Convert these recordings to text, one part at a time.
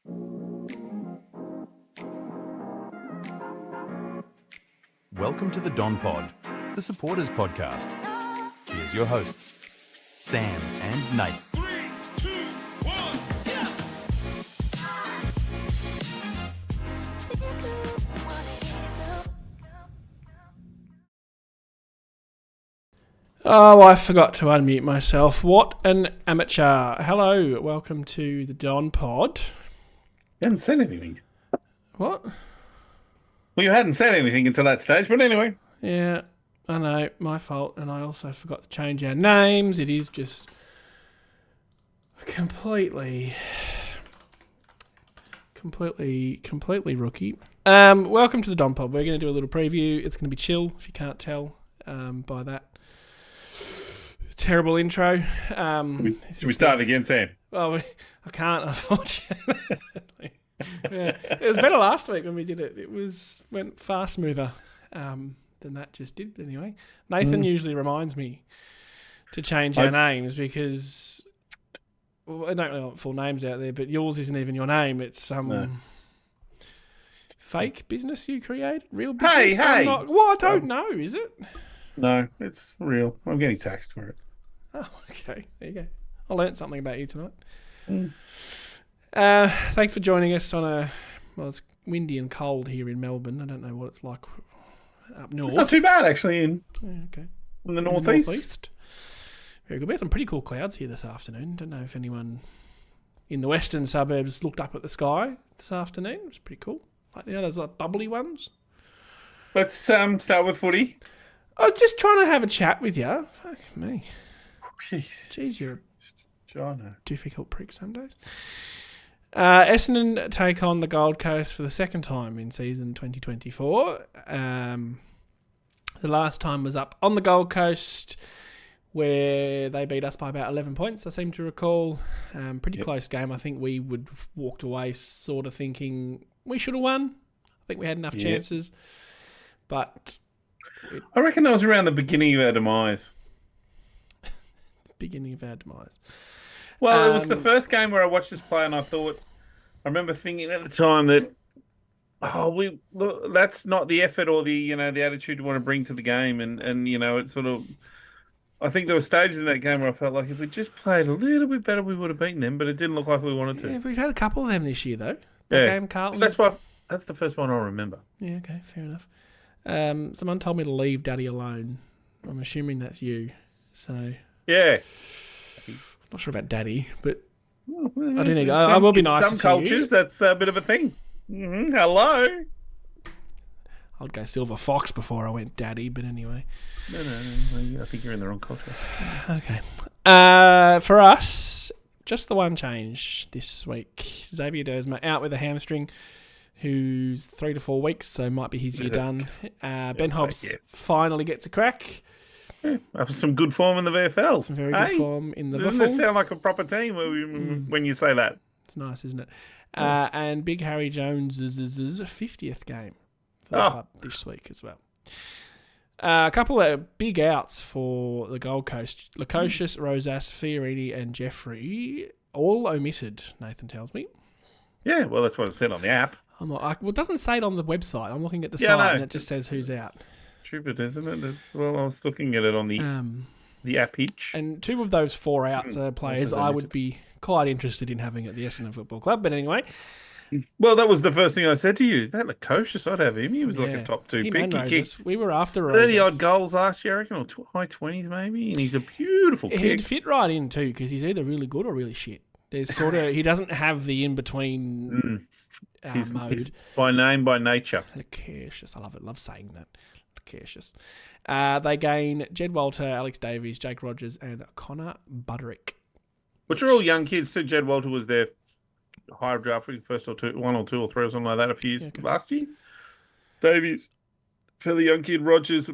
Welcome to the Don Pod, the supporters podcast. Here's your hosts, Sam and Nate. 3, 2, 1, yeah. Oh, I forgot to unmute myself. What an amateur. Hello, welcome to the Don Pod. You hadn't said anything. What? Well, you hadn't said anything until that stage, but anyway. Yeah, I know, my fault. And I also forgot to change our names. It is just completely rookie. Welcome to the Don Pod. We're going to do a little preview. It's going to be chill, if you can't tell by that terrible intro. Should we start again, Sam? Well, I can't, unfortunately. Yeah. It was better last week when we did it. It went far smoother than that just did. Anyway, Nathan usually reminds me to change our names because I don't really want full names out there, but yours isn't even your name. It's some fake business you created, real business. Hey! Well, I don't know. Is it? No, it's real. I'm getting taxed for it. Oh, okay. There you go. I learnt something about you tonight. Mm. Thanks for joining us on it's windy and cold here in Melbourne. I don't know what it's like up north. It's not too bad, actually, in the northeast. Very good. We had some pretty cool clouds here this afternoon. Don't know if anyone in the western suburbs looked up at the sky this afternoon. It was pretty cool. Like, those like bubbly ones. Let's start with footy. I was just trying to have a chat with you. Fuck me. Jeez, you're a difficult prick some days. Essendon take on the Gold Coast for the second time in season 2024. The last time was up on the Gold Coast where they beat us by about 11 points, I seem to recall. Pretty close game. I think we would have walked away sort of thinking we should have won. I think we had enough chances. But I reckon that was around the beginning of our demise. Well, it was the first game where I watched this play and I remember thinking at the time that, that's not the effort or the attitude we want to bring to the game. And it sort of, I think there were stages in that game where I felt like if we just played a little bit better, we would have beaten them, but it didn't look like we wanted to. Yeah, we've had a couple of them this year, though. Game, Carlton. That's the first one I remember. Yeah, okay, fair enough. Someone told me to leave Daddy alone. I'm assuming that's you. So yeah. Not sure about Daddy, but I do think I will be nice. Some cultures, that's a bit of a thing. Mm-hmm. Hello. I'd go Silver Fox before I went Daddy, but anyway. No. I think you're in the wrong culture. Okay. For us, just the one change this week. Xavier Dersma out with a hamstring, who's 3 to 4 weeks, so might be his year done. Ben Hobbs finally gets a crack. Yeah, after some good form in the VFL. Some very good form in the VFL. Doesn't this sound like a proper team when you say that? It's nice, isn't it? And Big Harry Jones' 50th game for the club this week as well. A couple of big outs for the Gold Coast. Lukosius, Rosas, Fiorini and Jeffrey, all omitted, Nathan tells me. Yeah, well, that's what it said on the app. It doesn't say it on the website. I'm looking at the site and it just says who's out. Stupid, isn't it? I was looking at it on the app itch. And 2 of those 4 outs are players I would be quite interested in having at the Essendon Football Club. But anyway. Well, that was the first thing I said to you. That Lukosius, I'd have him. He was like a top 2 pick. He kicked we were after Rosas. 30-odd goals last year, I reckon, or high 20s maybe. And he's a beautiful kick. He'd fit right in too, because he's either really good or really shit. There's he doesn't have the in-between mode. He's by name, by nature. Lukosius, I love it. Love saying that. Lukosius. They gain Jed Walter, Alex Davies, Jake Rogers, and Connor Buderick. Which are all young kids too. Jed Walter was their higher draft pick, first or 1 or 2 or 3 or something like that a few years last year. Davies, fairly young kid. Rogers,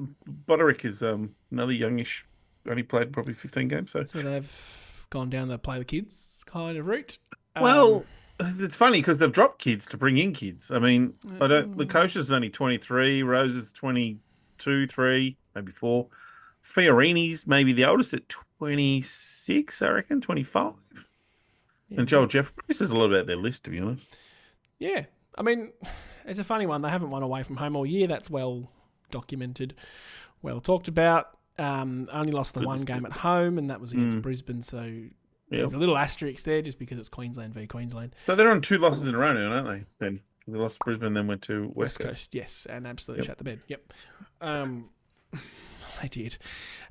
Buderick is another youngish. Only played probably 15 games. So they've gone down the play the kids kind of route. Well, it's funny because they've dropped kids to bring in kids. I mean, Lukosius is only 23, Rose is 22, 3, maybe 4. Fiorini's maybe the oldest at 26, I reckon, 25. And Joel Jeffries says a lot about their list, to be honest. Yeah. I mean, it's a funny one. They haven't won away from home all year. That's well documented, well talked about. Only lost the one game at home, and that was against Brisbane. So there's a little asterisk there just because it's Queensland v Queensland. So they're on 2 losses in a row now, aren't they? Then they lost to Brisbane, then went to West Coast. Yes, and absolutely shut the bed. Yep. They did.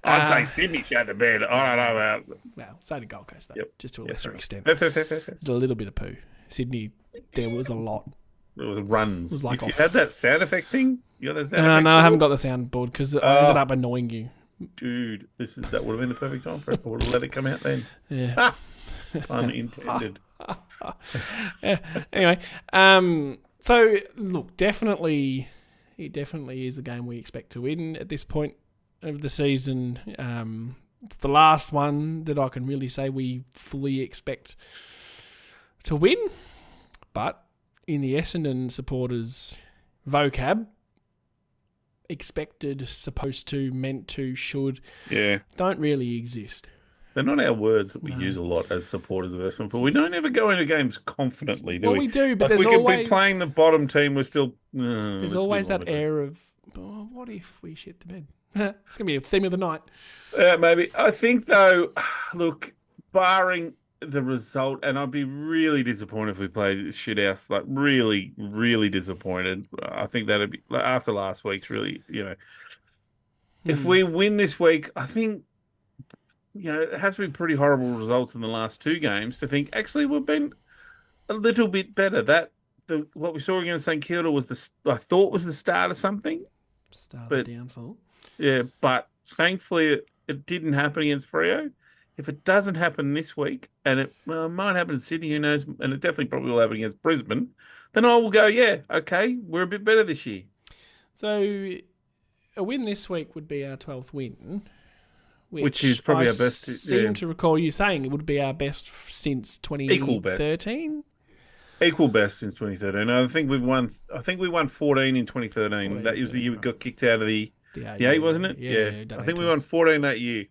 I'd say Sydney shut the bed. I don't know about... Well, so did Gold Coast, though, just to a lesser extent. Fair. There's a little bit of poo. Sydney, there was a lot. It was runs. It was like if you had that sound effect thing, you got that sound effect? No, I haven't got the soundboard because I ended up annoying you. Dude, that would have been the perfect time for it. I would have let it come out then. Yeah. Unintended. Anyway, so look, it definitely is a game we expect to win at this point of the season. It's the last one that I can really say we fully expect to win, but in the Essendon supporters' vocab, expected, supposed to, meant to, should, don't really exist. They're not our words that we use a lot as supporters of Essendon, but we don't ever go into games confidently, do we? Well, we do, but like there's we always... could be playing the bottom team, we're still... there's always that air of, what if we shit the bed? It's going to be a theme of the night. Maybe. I think, though, look, barring the result, and I'd be really disappointed if we played shit house, like really, really disappointed. I think that'd be, after last week's really, if we win this week, I think, it has to be pretty horrible results in the last 2 games to think, actually, we've been a little bit better. What we saw against St Kilda was I thought was the start of something. Start of downfall. Yeah, but thankfully it didn't happen against Freo. If it doesn't happen this week, and it might happen in Sydney, who knows, and it definitely probably will happen against Brisbane, then I will go, okay, we're a bit better this year. So a win this week would be our 12th win. Which is probably our best. I seem to recall you saying it would be our best since 2013. Equal best since 2013. I think we won 14 in 2013. That was the year we got kicked out of the 8, wasn't it? Yeah. I think we won 14 that year.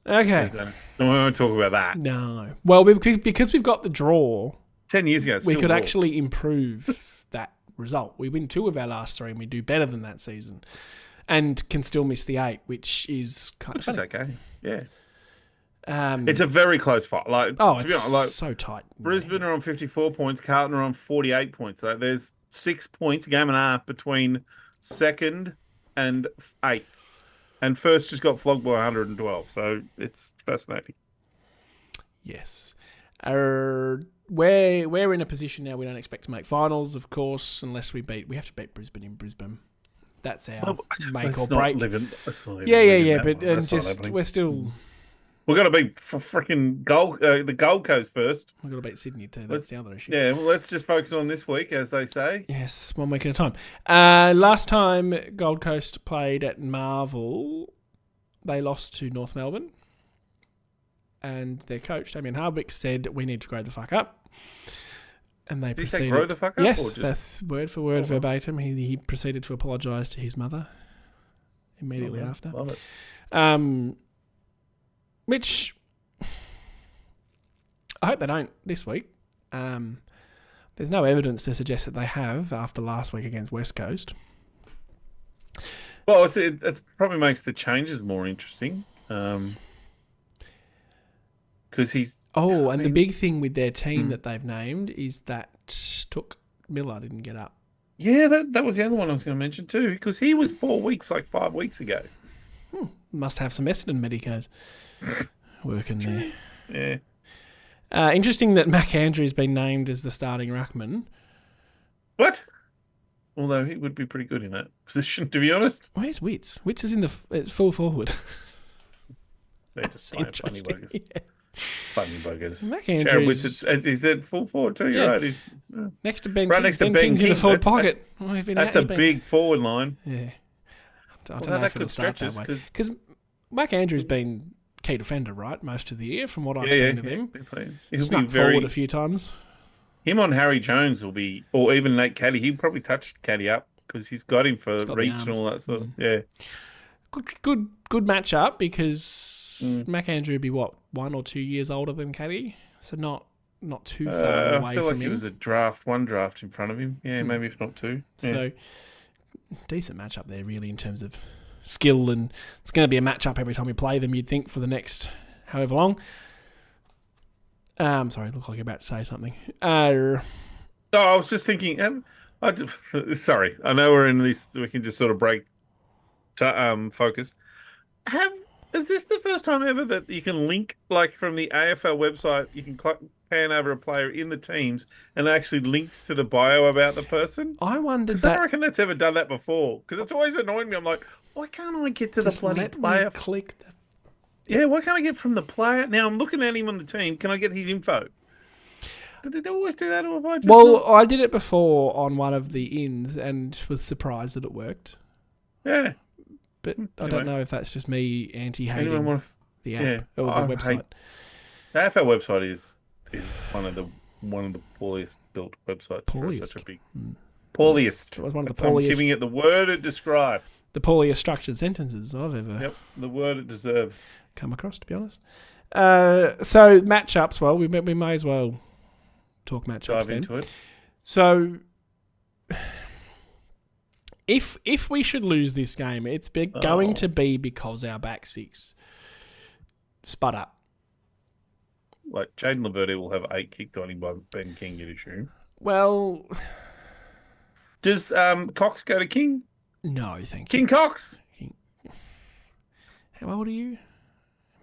Okay. So we won't talk about that. No. Well, because we've got the draw 10 years ago, we could actually improve that result. We win 2 of our last 3 and we do better than that season. And can still miss the 8, which is kind of funny. Okay. Yeah. It's a very close fight. It's so tight. Brisbane are on 54 points. Carlton are on 48 points. So there's 6 points, a game and a half between 2nd and 8th. And first just got flogged by 112. So it's fascinating. Yes. We're in a position now we don't expect to make finals, of course, unless we have to beat Brisbane in Brisbane. That's our make or break. But we're still... We've got to beat freaking the Gold Coast first. We've got to beat Sydney too. That's the other issue. Yeah, well, let's just focus on this week, as they say. Yes, 1 week at a time. Last time Gold Coast played at Marvel, they lost to North Melbourne. And their coach, Damien Hardwick, said, we need to grow the fuck up. And they proceeded... Did he say grow the fuck up? Yes, that's word for word verbatim. He proceeded to apologise to his mother immediately after. Love it. Which I hope they don't this week. There's no evidence to suggest that they have after last week against West Coast. Well, it probably makes the changes more interesting. Because he's... the big thing with their team that they've named is that Took Miller didn't get up. Yeah, that was the other one I was going to mention too, because he was 4 weeks, 5 weeks ago. Must have some Essendon medicos working there. Yeah. Interesting that Mac Andrew's been named as the starting ruckman. What? Although he would be pretty good in that position, to be honest. Where's Witts? Witts is in it's full forward. They're just playing funny buggers. Yeah. Funny buggers. Mac Andrews... Witts, as he said, full forward too. You're right. He's next to Ben right King. next to Ben King. In the forward pocket. That's a big forward line. Yeah. I don't know if it'll start that way. Because Mac Andrews been key defender, right, most of the year, from what I've seen of him. He'll snuck be very forward a few times. Him on Harry Jones will be, or even Nate Caddy. He'll probably touch Caddy up because he's got him for reach and all that sort of. Yeah. Good match up because Mac Andrew would be what, 1 or 2 years older than Caddy, so not too far away I feel from like him. he was one draft in front of him. Yeah, maybe if not two. Yeah. So decent matchup there, really, in terms of skill, and it's going to be a matchup every time we play them. You'd think for the next however long. Sorry, look like you're about to say something. I was just thinking. Sorry, I know we're in this. We can just sort of break focus. Is this the first time ever that you can link, like from the AFL website, you can pan over a player in the teams and it actually links to the bio about the person? I wondered I don't reckon that's ever done that before, because it's always annoyed me. I'm like, why can't I get to the bloody player? Click. Yeah, why can't I get from the player? Now I'm looking at him on the team. Can I get his info? Did it always do that, or have I just? Well, I did it before on one of the ins and was surprised that it worked. Yeah. But I don't know if that's just me anti-hating the app or the website. The AFL website is one of the poorest built websites. Poorest. Such a big poorest. It was one of the I'm poorest. giving it the word it describes. The poorest structured sentences I've ever. Yep, the word it deserves. Come across, to be honest. So matchups. Well, we may as well talk matchups. Dive into it. So. If we should lose this game, it's going to be because our back six spud up. Like Jaden Laverde will have 8 kicked on him by Ben King, you'd assume. Well, does Cox go to King? No, thank you. King Cox. How old are you?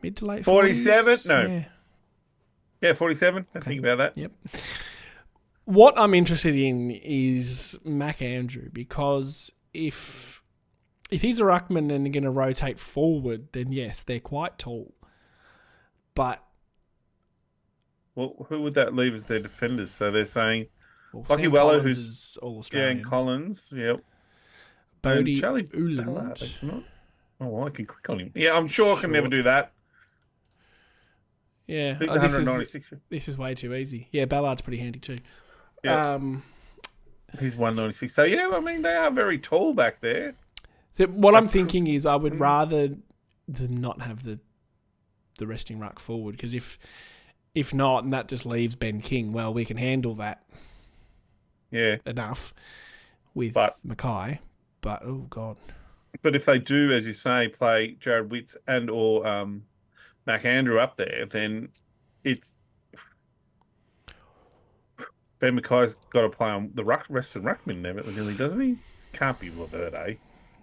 Mid to late 47? 40s? No. Yeah, 47. I think about that. Yep. What I'm interested in is Mac Andrew, because if he's a ruckman and going to rotate forward, then yes, they're quite tall. But well, who would that leave as their defenders? So they're saying Lockie Sam Weller, Collins who's is all Australian. and Collins, yep. Bodie Charlie Uland. Oh, well, I can click on him. Yeah, I'm sure I can never do that. Yeah, He's 196. This is way too easy. Yeah, Ballard's pretty handy too. Yeah. He's 196. So, yeah, I mean, they are very tall back there. So what I'm thinking is I would rather than not have the resting ruck forward, because if not, and that just leaves Ben King, well, we can handle that enough with Mackay. But, oh, God. But if they do, as you say, play Jared Witts and or Mac Andrew up there, then it's Ben Mackay's got to play on the rest of ruckman there, really, doesn't he? Can't be Laverde.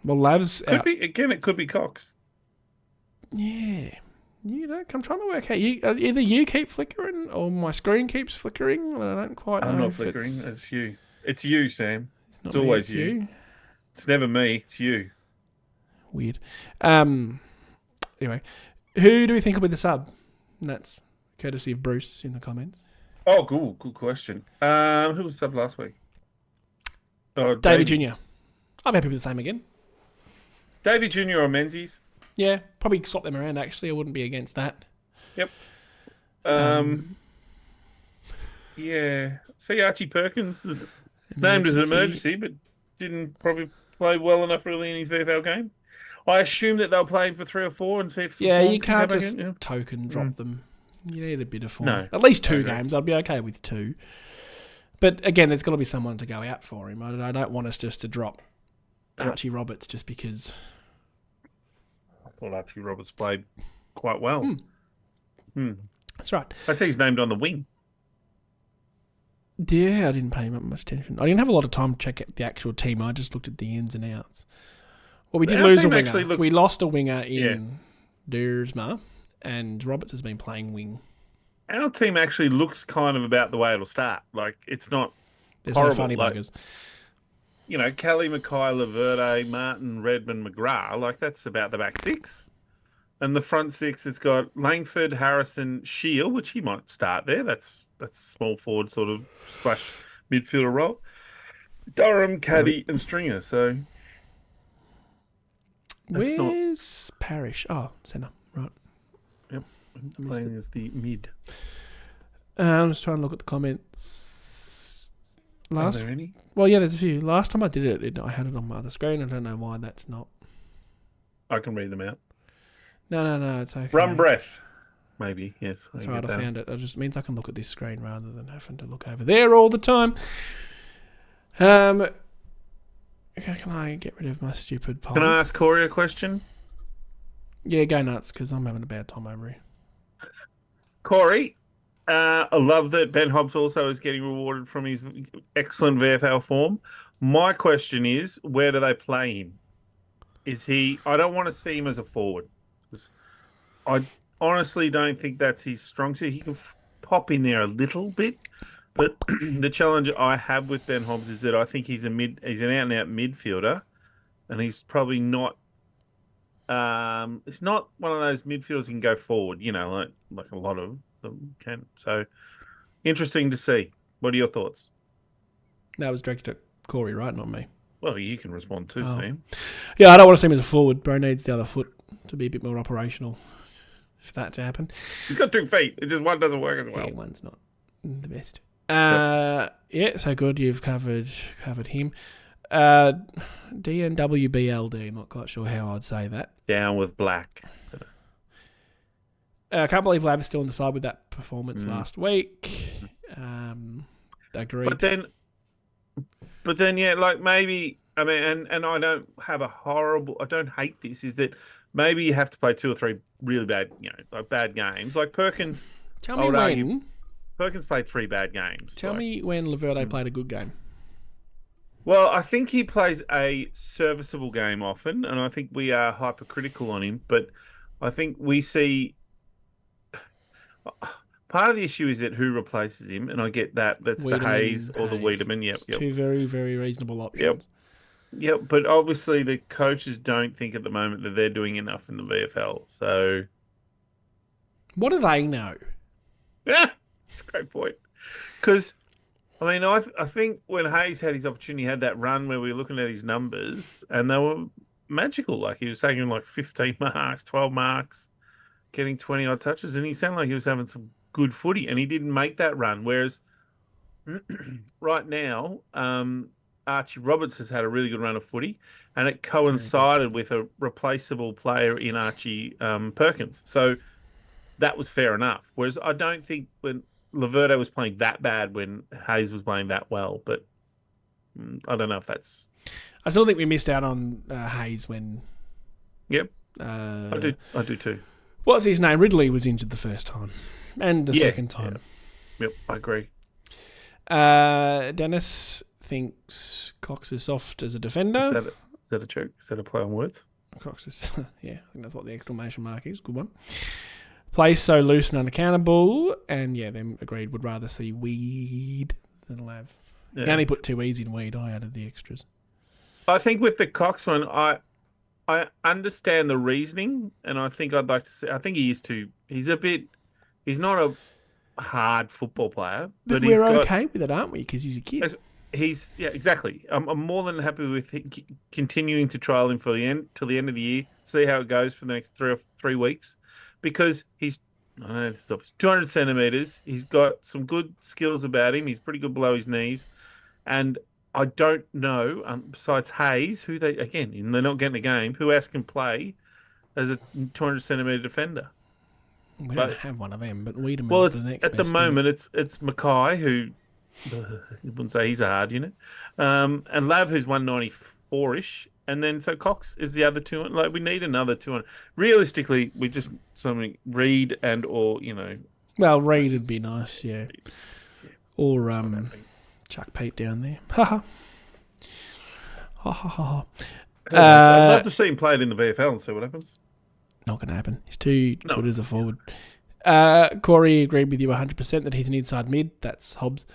Well, Lav's it could be Cox. Yeah. I'm trying to work out. Either you keep flickering or my screen keeps flickering. I don't quite know. I'm not flickering. It's you. It's you, Sam. It's me, always you. It's never me. It's you. Weird. Anyway, who do we think will be the sub? And that's courtesy of Bruce in the comments. Oh, good question. Who was sub last week? Oh, Davey Jr. I'm happy with the same again. Davey Jr. or Menzies? Yeah, probably swap them around, actually. I wouldn't be against that. Yep. Yeah. See, Archie Perkins is named as an emergency, but didn't probably play well enough really in his VFL game. I assume that they'll play him for 3 or 4 and see if some form you can can't come just back in. token drop them. You need a bit of form. No. At least 2 games. I'd be okay with 2. But again, there's got to be someone to go out for him. I don't want us just to drop Archie Roberts just because. I thought Archie Roberts played quite well. That's right. I see he's named on the wing. Yeah, I didn't pay him much attention. I didn't have a lot of time to check out the actual team. I just looked at the ins and outs. Well, we did lose a winger. We lost a winger in Duursma, and Roberts has been playing wing. Our team actually looks kind of about the way it'll start. Like, it's not There's horrible. No funny buggers. You know, Kelly, Mackay, Laverde, Martin, Redmond, McGrath, like that's about the back 6. And the front 6 has got Langford, Harrison, Shield, which he might start there. That's a small forward sort of / midfielder role. Durham, Caddy, and Stringer. So where's Parrish? Oh, centre. Right. Yep. Playing as the mid. I'm just trying to look at the comments. Are there any? Well, yeah, there's a few. Last time I did it, I had it on my other screen. I don't know why that's not. I can read them out. No, it's okay. Rum breath. Maybe, yes. That's right, I found it. It just means I can look at this screen rather than having to look over there all the time. Can I get rid of my stupid poll? Can I ask Corey a question? Yeah, go nuts, because I'm having a bad time over here. Corey, I love that Ben Hobbs also is getting rewarded from his excellent VFL form. My question is, where do they play him? Is he... I don't want to see him as a forward. I honestly don't think that's his strong suit. He can pop in there a little bit, but the challenge I have with Ben Hobbs is that I think he's an out-and-out midfielder, and he's probably not... it's not one of those midfielders who can go forward, like a lot of them can. So, interesting to see. What are your thoughts? That was directed at Corey, right? Not me. Well, you can respond too, Sam. Yeah, I don't want to see him as a forward. Bro needs the other foot to be a bit more operational. For that to happen. He's got 2 feet. It's just one doesn't work as well. Yeah, one's not the best. Yeah, so good. You've covered him. DNWBLD. I'm not quite sure how I'd say that. Down with black. I can't believe Lav's still on the side with that performance last week. Agreed. But then, yeah, like maybe, I mean, and I don't have I don't hate this, is that maybe you have to play 2 or 3 really bad, like bad games. Like Perkins. Tell me when. Perkins played 3 bad games. Tell me when Laverde played a good game. Well, I think he plays a serviceable game often, and I think we are hypercritical on him. But I think we see part of the issue is that who replaces him, and I get that. That's the Hayes or the Wiedemann. Yep. 2 very, very reasonable options. Yep, but obviously the coaches don't think at the moment that they're doing enough in the VFL. So, what do they know? Yeah, that's a great point. Because, I mean, I think when Hayes had his opportunity, he had that run where we were looking at his numbers, and they were magical. Like, he was taking like 15 marks, 12 marks, getting 20-odd touches, and he sounded like he was having some good footy, and he didn't make that run. Whereas, right now, Archie Roberts has had a really good run of footy, and it coincided with a replaceable player in Archie Perkins. So that was fair enough. Whereas I don't think when Laverde was playing that bad when Hayes was playing that well, but I don't know if that's... I still think we missed out on Hayes when... Yep, I do too. What's his name? Ridley was injured the first time, and the second time. Yep, I agree. Dennis thinks Cox is soft as a defender. Is that a joke? Is that a play on words? Cox is, yeah, I think that's what the exclamation mark is. Good one. Plays so loose and unaccountable, and yeah, them agreed would rather see Weed than Lav. Yeah. He only put 2 E's in Weed. I added the extras. I think with the Cox one, I understand the reasoning, and I think I'd like to see. I think he is too. He's not a hard football player, but we're okay with it, aren't we? Because he's a kid. Exactly. I'm more than happy with continuing to trial him till the end of the year. See how it goes for the next 3 weeks, because he's 200 centimeters. He's got some good skills about him. He's pretty good below his knees, and I don't know besides Hayes, who they're not getting a game. Who else can play as a 200 centimeter defender? We don't have one of them, but Wiedemann's the next. At the moment, it's Mackay who. You wouldn't say he's hard, and Lav, who's 194-ish, and then so Cox is the other 200. Like, we need another 200. Realistically, we just something Reed or Well, Reed would be nice, yeah. Or Chuck Pete down there. Ha ha. I'd love to see him play it in the VFL and see what happens. Not going to happen. He's too good as a forward. Corey agreed with you 100% that he's an inside mid. That's Hobbs.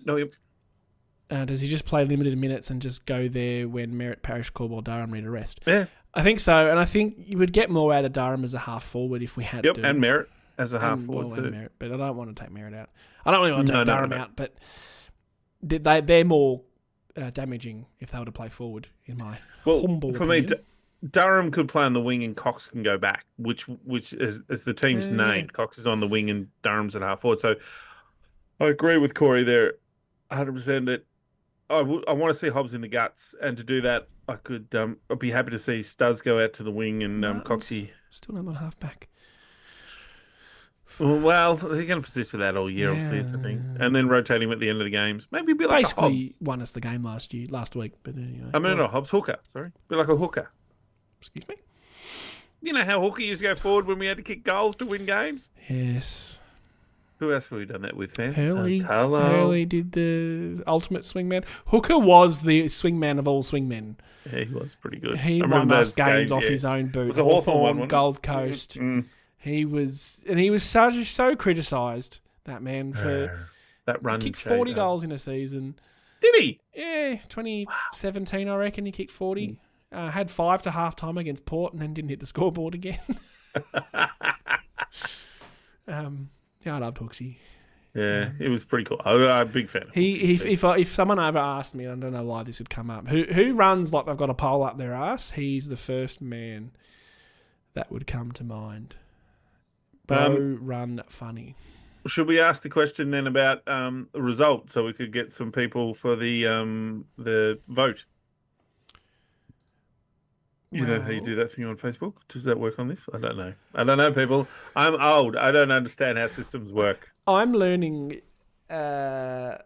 No, yep. Does he just play limited minutes and just go there when Merritt, Parrish, Caldwell, Durham need a rest? Yeah. I think so, and I think you would get more out of Durham as a half forward if we had to. Yep, and Merritt as a half forward too. Merritt, but I don't want to take Merritt out. I don't really want to take Durham out, but they're more damaging if they were to play forward, in my humble opinion. Me, Durham could play on the wing and Cox can go back, which is the team's name. Cox is on the wing and Durham's at half forward. So I agree with Corey there 100% that I want to see Hobbs in the guts, and to do that, I'd be happy to see Stuz go out to the wing and Coxie. Still not half back. Well, they're going to persist with that all year, obviously, it's the thing. And then rotating him at the end of the games. Maybe a bit like a Basically Hobbs. won us the game last week. But anyway. I mean, not Hobbs, hooker, sorry. A bit like a hooker. Excuse me? You know how hooker used to go forward when we had to kick goals to win games? Yes. Who else have we done that with, Sam? Hurley did the ultimate swingman. Hooker was the swingman of all swingmen. Yeah, he was pretty good. He I won remember us those games off his own boot. Was a Hawthorn one, wasn't it? Gold Coast. He was so criticised, that man, for that run. he kicked 40 goals in a season. Did he? Yeah, 2017, I reckon he kicked 40. Had 5 to half time against Port and then didn't hit the scoreboard again. Yeah, I loved Hooksy. Yeah, it was pretty cool. I'm a big fan. Of If someone ever asked me, I don't know why this would come up, who runs like they've got a pole up their ass, he's the first man that would come to mind. Bro, run funny. Should we ask the question then about the result so we could get some people for the vote? You know how you do that thing on Facebook? Does that work on this? I don't know, people. I'm old. I don't understand how systems work. I'm learning YouTube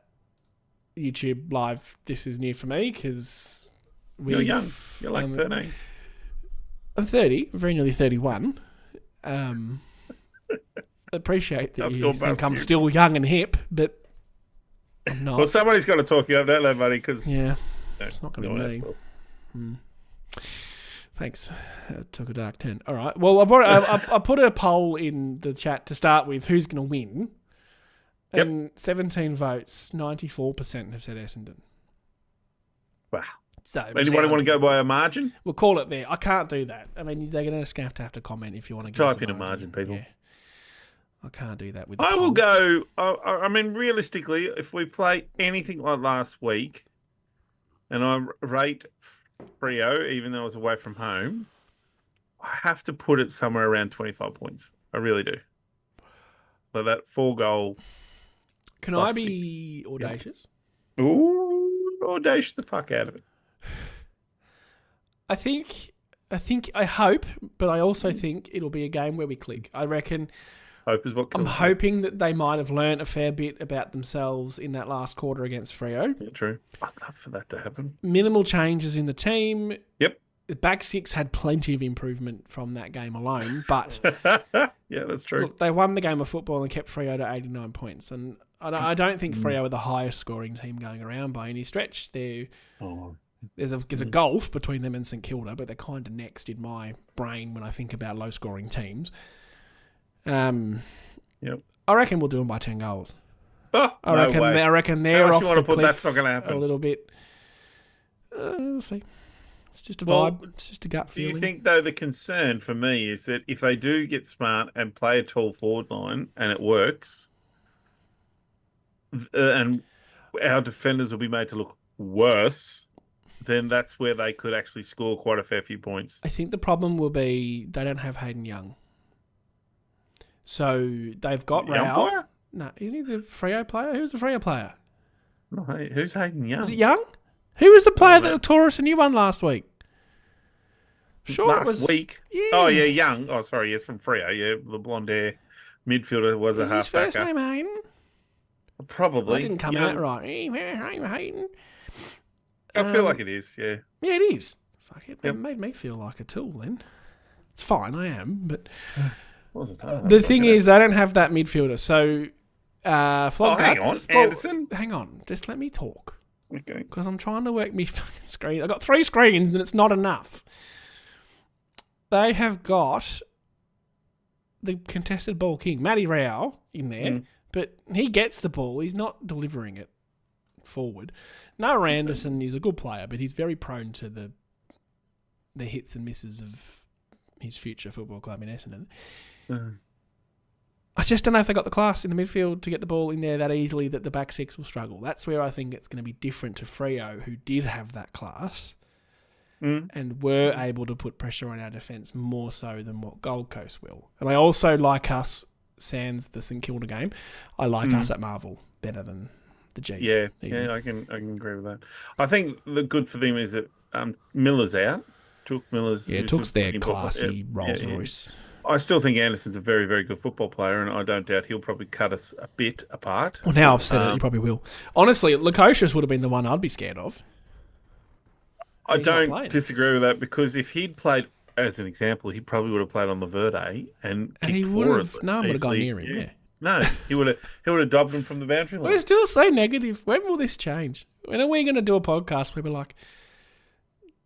Live. This is new for me because you're young. You're like 13. I'm 30, very nearly 31. Appreciate that you think I'm still young and hip, but I'm not. Well, somebody's got to talk you up, don't they, buddy? Because it's not going to be me. Thanks. Took a dark turn. All right. Well, I put a poll in the chat to start with. Who's going to win? And 17 votes. 94% have said Essendon. Wow. So anybody want to go by a margin? We'll call it there. I can't do that. I mean, they're going to have to comment if you want to give type in a margin, people. Yeah. I can't do that with. I will go. I mean, realistically, if we play anything like last week, and I rate Freo, even though I was away from home, I have to put it somewhere around 25 points. I really do. So that 4-goal. Can I be audacious? Ooh, audacious the fuck out of it. I hope, but I also think it'll be a game where we click. I reckon. Hope is what. I'm hoping that they might have learnt a fair bit about themselves in that last quarter against Freo. Yeah, true. I'd love for that to happen. Minimal changes in the team. Yep. The back six had plenty of improvement from that game alone, but yeah, that's true. Look, they won the game of football and kept Freo to 89 points, and I don't think Freo are the highest scoring team going around by any stretch. There's a gulf between them and St Kilda, but they're kind of next in my brain when I think about low scoring teams. Yep. I reckon we'll do them by 10 goals. Oh, I reckon they're off the cliff that's not going to happen. a little bit. We'll see. It's just a vibe. It's just a gut feeling. Do you think, though, the concern for me is that if they do get smart and play a tall forward line and it works, and our defenders will be made to look worse, then that's where they could actually score quite a fair few points. I think the problem will be they don't have Hayden Young. So they've got Rao. No, isn't he the Freo player? Who's the Freo player? No, who's Hayden Young? Was it Young? Who was the player that tore us a new one last week? Sure, last week. Yeah. Oh yeah, Young. Oh, sorry, yes, from Freo. Yeah, the blonde hair midfielder was a halfbacker. His first name Hayden? Probably. I didn't come out right. Hayden. I feel like it is. Yeah. Yeah, it is. Fuck it. It made me feel like a tool. Then it's fine. I am, but. The thing is, they don't have that midfielder. So, hang on, Anderson. Hang on, just let me talk. Okay. Because I'm trying to work my fucking screen. I've got 3 screens and it's not enough. They have got the contested ball king, Matty Rao, in there, but he gets the ball. He's not delivering it forward. Noah Anderson is a good player, but he's very prone to the hits and misses of his future football club in Essendon. I just don't know if they got the class in the midfield to get the ball in there that easily that the back six will struggle. That's where I think it's going to be different to Freo, who did have that class and were able to put pressure on our defence more so than what Gold Coast will. And I also like us, sans the St Kilda game, I like us at Marvel better than the G. Yeah, I can agree with that. I think the good for them is that Miller's out. Took's their classy Rolls Royce. I still think Anderson's a very, very good football player, and I don't doubt he'll probably cut us a bit apart. Well, now I've said it, you probably will. Honestly, Lukosius would have been the one I'd be scared of. I He's not don't playing. disagree with that because if he'd played, as an example, he probably would have played on the Verde and he kicked would four have. of No one would have gone easily. near him. Yeah. No, he would have dobbed him from the boundary line. We're still so negative. When will this change? When are we going to do a podcast where we're like,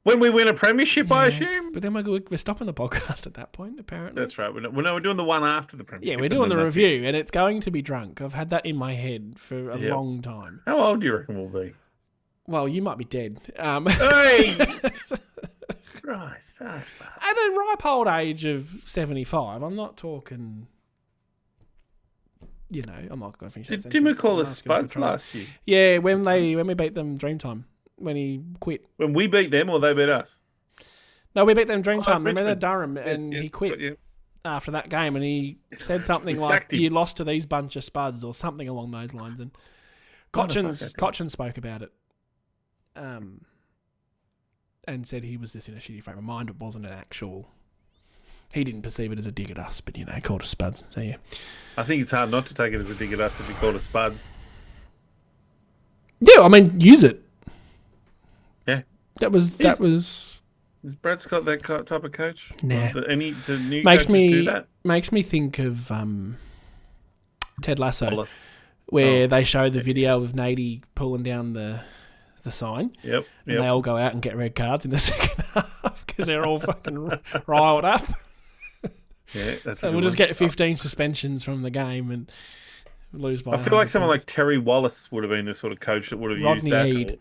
When we win a premiership, I assume. but then we're stopping the podcast at that point, apparently. That's right. We're doing the one after the premiership. Yeah, we're doing the review, and it's going to be drunk. I've had that in my head for a long time. How old do you reckon we'll be? Well, you might be dead. Hey! Christ. At a ripe old age of 75, I'm not talking... You know, I'm not going to finish that Did sentence. Dimmer call I'm us asking for Spuds trouble. last year? Yeah, when we beat them Dreamtime. When he quit. When we beat them or they beat us? No, we beat them Dreamtime. Remember Richmond. Durham, and Yes, he quit yeah. after that game, and he said something We like, sacked him. "You lost to these bunch of spuds," or something along those lines. And Cochin spoke about it, and said he was just in a shitty frame of mind. It wasn't an actual. He didn't perceive it as a dig at us, but called us spuds. So yeah, I think it's hard not to take it as a dig at us if you call us Spuds. yeah. I mean, use it. Yeah. That was. Has Brad Scott that type of coach? Nah. Do new Makes coaches me do that? makes me think of Ted Lasso, Wallace. where they show the video of Nady pulling down the sign. Yep. And they all go out and get red cards in the second half because they're all fucking riled up. Yeah, that's. So we'll just get 15 suspensions from the game and lose by. I feel like 100 someone points. like Terry Wallace would have been the sort of coach that would have Rodney used that. Eade.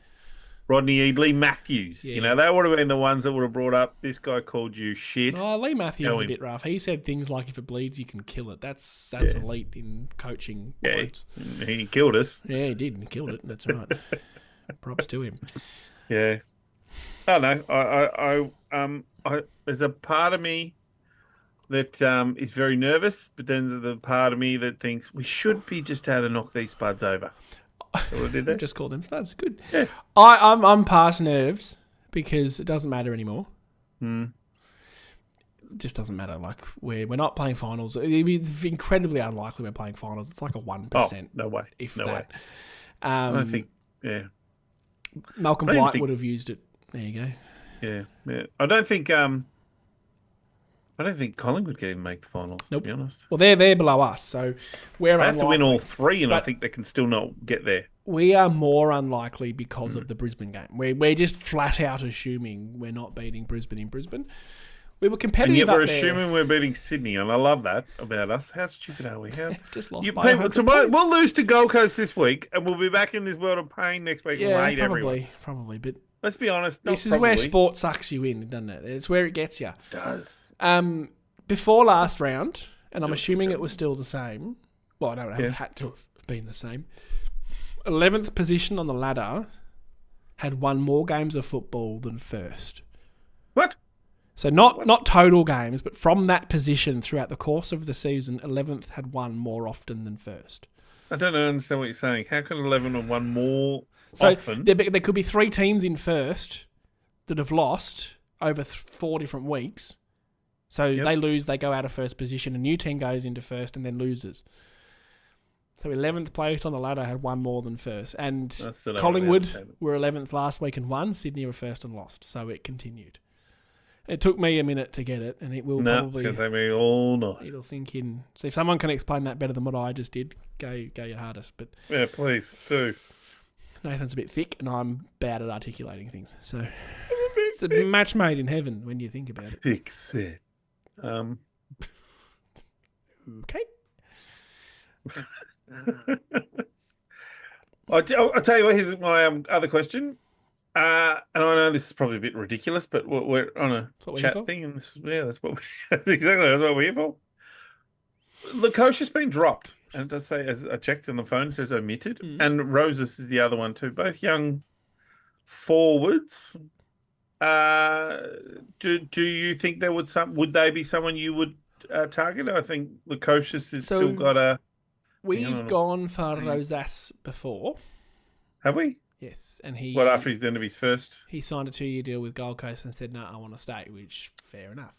Rodney Eade, Lee Matthews. Yeah. They would have been the ones that would have brought up this guy called you shit. Oh, Lee Matthews is Going. a bit rough. He said things like, "If it bleeds, you can kill it." That's elite in coaching. Yeah, quotes. he killed us. Yeah, he did and killed it. That's right. Props to him. Yeah. I don't know. I there's a part of me that is very nervous, but then there's the part of me that thinks we should be just able to knock these spuds over. So we did that. Just call them spuds. Good. Yeah. I'm past nerves because it doesn't matter anymore. It just doesn't matter. Like we're not playing finals. It's incredibly unlikely we're playing finals. It's like a 1%. Oh, no way. If no that. way. I don't think. Yeah. Malcolm I don't Blight think- would have used it. There you go. Yeah. I don't think. I don't think Collingwood can even make the finals. Nope. To be honest, Well, they're below us, so we're they have to win unlikely. all three, and I But- think they can still not get there. We are more unlikely because of the Brisbane game. We're just flat out assuming we're not beating Brisbane in Brisbane. We were And competitive yet we're up there. assuming we're beating Sydney, and I love that about us. How stupid are we? How We've just lost you by people, 100 tomorrow, points. we'll lose to Gold Coast this week, and we'll be back in this world of pain next week. We'll Yeah, hate everyone. probably. But Let's be honest. Not this is where probably. sport sucks you in, doesn't it? It's where it gets you. It does. Before last round, and I'm assuming it was still the same. Well, I don't know. It had to have been the same. 11th position on the ladder had won more games of football than first. What? So not total games, but from that position throughout the course of the season, 11th had won more often than first. I don't understand what you're saying. How can 11 have won more So often? there could be 3 teams in first that have lost over 4 different weeks. So they lose, they go out of first position. A new team goes into first and then loses. So 11th place on the ladder had won more than first. And I still don't Collingwood understand it. were 11th last week and won. Sydney were first and lost. So it continued. It took me a minute to get it, and it will No, it's probably... going to take me all night. It'll sink in. So if someone can explain that better than what I just did, go your hardest. But Yeah, please do. Nathan's a bit thick, and I'm bad at articulating things. So it's a match made in heaven when you think about it. Fix it. Okay. I'll tell you what, here's my other question. And I know this is probably a bit ridiculous, but we're on a what we're here chat for. thing, and that's what exactly that's what we're here for. Lukosius been dropped, and it does say, as I checked on the phone, it says omitted, and Roses is the other one too. Both young forwards. Do you think there would they be someone you would target? I think Lukosius has still got a. We've gone for Rosas before. Have we? Yes, and he. What after he's the end of his first? He signed a 2-year deal with Gold Coast and said, "No, I want to stay," which fair enough.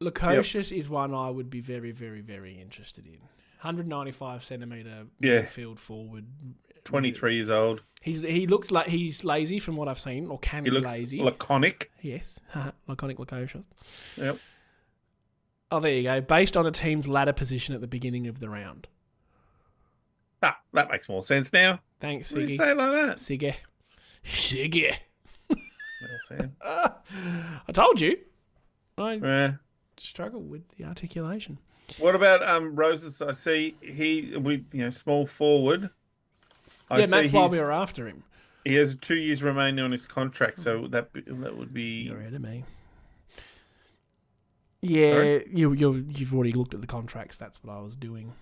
Lukosius is one I would be very, very, very interested in. 195 centimetre midfield forward. 23 years old. He looks like he's lazy from what I've seen, or can He be looks lazy. laconic. Yes, laconic Lukosius. Yep. Oh, there you go. Based on a team's ladder position at the beginning of the round. Ah, that makes more sense now. Thanks, What do you Siggy. say it like that? Siggy. Well, Sam. I told you. I Yeah. struggle with the articulation. What about Roses? I see small forward. That's why we were after him. He has 2 years remaining on his contract, so that would be. You're ahead of me. Yeah, you've already looked at the contracts. That's what I was doing.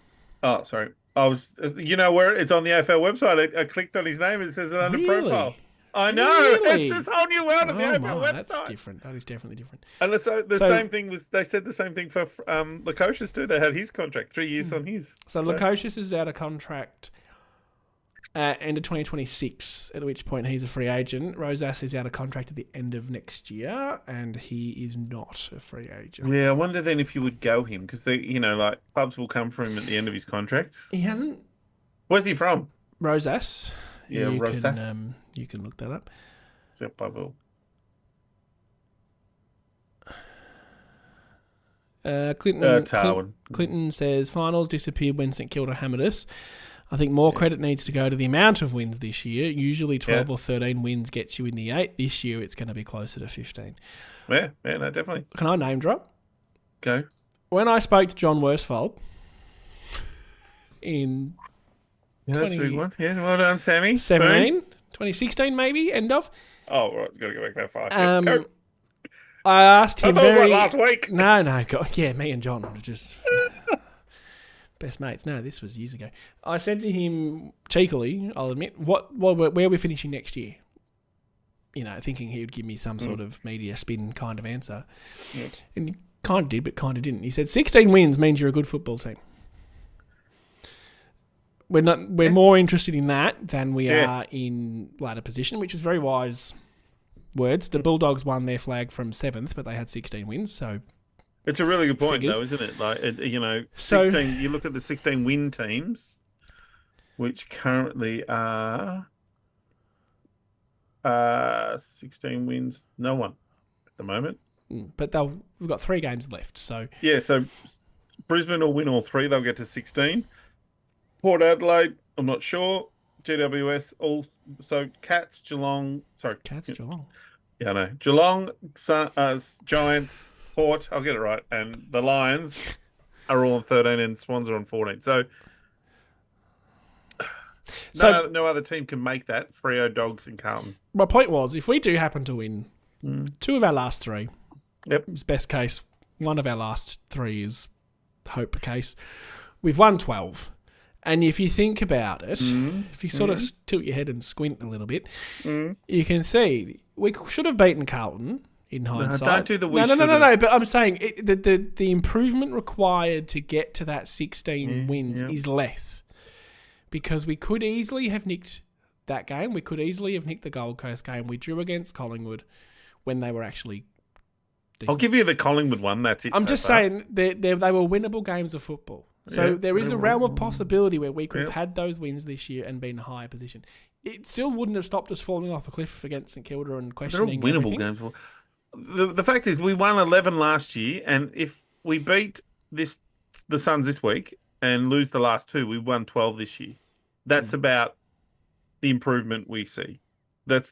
Oh, sorry. I was. Where it's on the AFL website. I clicked on his name. It says it under profile. I know. Really? It's this whole new world on the AFL website. That's different. That is definitely different. And the same thing was. They said the same thing for Lukosius too. They had his contract 3 years on his. So Lukosius is out of contract at end of 2026, at which point he's a free agent. Rosas is out of contract at the end of next year, and he is not a free agent. Yeah, I wonder then if you would go him because clubs will come for him at the end of his contract. He hasn't. Where's he from? Rosas. Yeah, Rosas. You can look that up. Yep, I will. Clinton says finals disappeared when St Kilda hammered us. I think more credit needs to go to the amount of wins this year. Usually 12 or 13 wins gets you in the 8. This year it's going to be closer to 15. Yeah, no, definitely. Can I name drop? Go. When I spoke to John Worsfold in that's a big one. Yeah, well done, Sammy. 2016 maybe, end of. Oh, right, got to go back that far. Go. I asked him I thought it was like last week. No, God, yeah, me and John were just best mates. No, this was years ago. I said to him cheekily, I'll admit, where are we finishing next year? Thinking he would give me some sort of media spin kind of answer. Yeah. And he kind of did, but kind of didn't. He said 16 wins means you're a good football team. We're more interested in that than we are in ladder position, which is very wise words. The Bulldogs won their flag from 7th, but they had 16 wins, so it's a really good point, though, isn't it? Like, 16. You look at the 16 win teams, which currently are 16 wins. No one at the moment. But we've got 3 games left, so yeah. So Brisbane will win all 3; they'll get to 16. Port Adelaide, I'm not sure. GWS, so Cats, Geelong. Sorry, Cats, Geelong. Yeah, I know. Geelong, Giants, Port. I'll get it right. And the Lions are all on 13, and Swans are on 14. So no other team can make that. Freo, Dogs, and Carlton. My point was, if we do happen to win 2 of our last 3, it's best case. 1 of our last 3 is hope case. We've won 12. And if you think about it, if you sort of tilt your head and squint a little bit, you can see we should have beaten Carlton in hindsight. No, don't do the No. But I'm saying the improvement required to get to that 16 wins is less. Because we could easily have nicked that game. We could easily have nicked the Gold Coast game. We drew against Collingwood when they were actually decent. I'll give you the Collingwood one. That's it. I'm just saying they were winnable games of football. So there is a realm of possibility where we could have had those wins this year and been in a higher position. It still wouldn't have stopped us falling off a cliff against St Kilda and questioning They're all winnable everything. games. The fact is, we won 11 last year, and if we beat the Suns this week and lose the last 2, we won 12 this year. That's about the improvement we see. And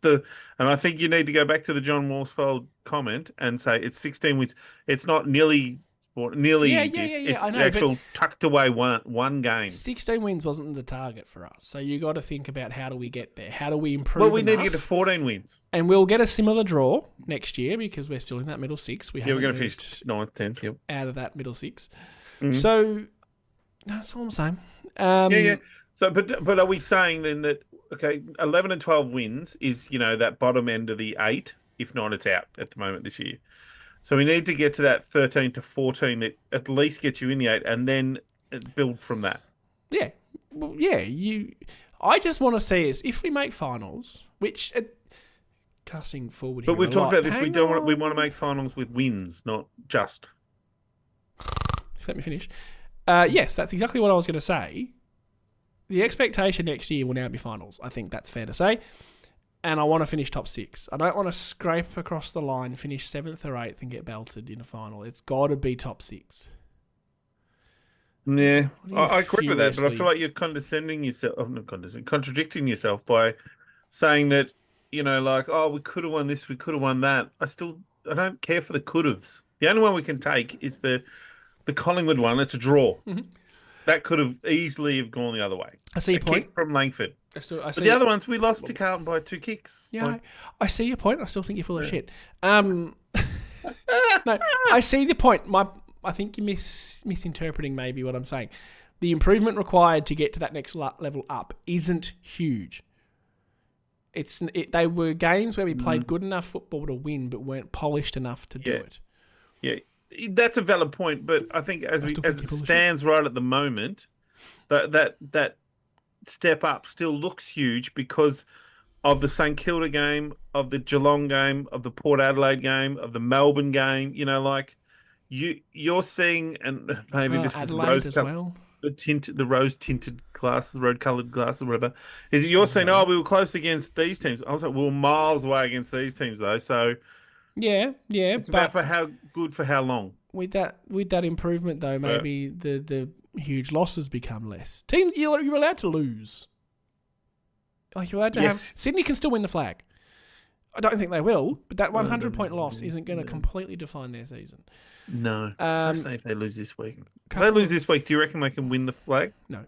I think you need to go back to the John Worsfold comment and say it's 16 wins. It's not nearly. It's I know, actual tucked away one game. 16 wins wasn't the target for us. So you got to think about how do we get there? How do we improve? Well, we need to get to 14 wins. And we'll get a similar draw next year because we're still in that middle 6. We're going to finish 9th, 10th. Yep. Out of that middle 6. Mm-hmm. So that's all I'm saying. So, but are we saying then that 11 and 12 wins is that bottom end of the 8? If not, it's out at the moment this year. So we need to get to that 13 to 14 that at least gets you in the 8 and then build from that. Yeah. Well, yeah. I just want to see us, if we make finals, which casting forward here. But we've talked about this. We want to make finals with wins, not just. let me finish. Yes, that's exactly what I was going to say. The expectation next year will now be finals. I think that's fair to say. And I want to finish top 6. I don't want to scrape across the line, finish 7th or 8th and get belted in a final. It's got to be top 6. Yeah, I agree with that, but I feel like you're contradicting yourself by saying that, like, oh, we could have won this, we could have won that. I don't care for the could-haves. The only one we can take is the Collingwood one. It's a draw. Mm-hmm. That could have easily have gone the other way. I see your point. Kick from Langford. I but the other ones, we lost to Carlton by 2 kicks. Yeah, I see your point. I still think you're full of shit. No, I see the point. I think you're misinterpreting maybe what I'm saying. The improvement required to get to that next level up isn't huge. They were games where we played good enough football to win, but weren't polished enough to do it. Yeah, that's a valid point. But I think as it stands right at the moment, that step up still looks huge because of the St Kilda game, of the Geelong game, of the Port Adelaide game, of the Melbourne game. You're seeing, and maybe this Adelaide is as well. The rose-tinted glasses, road-coloured glasses, whatever. Is you're saying, we were close against these teams. I was like, we were miles away against these teams, though. So yeah. It's about for how good for how long. With that improvement, though, maybe the huge losses become less. Teams, you're allowed to lose. Like you're allowed to have. Sydney can still win the flag. I don't think they will, but that 100-point loss isn't going to completely define their season. No. Say if they lose this week. If they lose this week, do you reckon they can win the flag? No.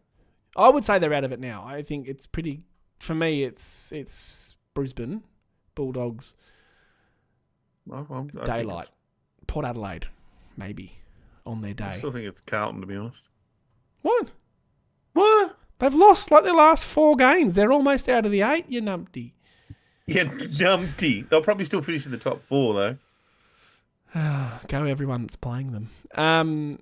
I would say they're out of it now. I think it's pretty... For me, it's Brisbane, Bulldogs, Daylight, Port Adelaide, maybe, on their day. I still think it's Carlton, to be honest. What? What? They've lost like their last 4 games. They're almost out of the 8, you numpty. Yeah, numpty. They'll probably still finish in the top 4, though. Go everyone that's playing them. A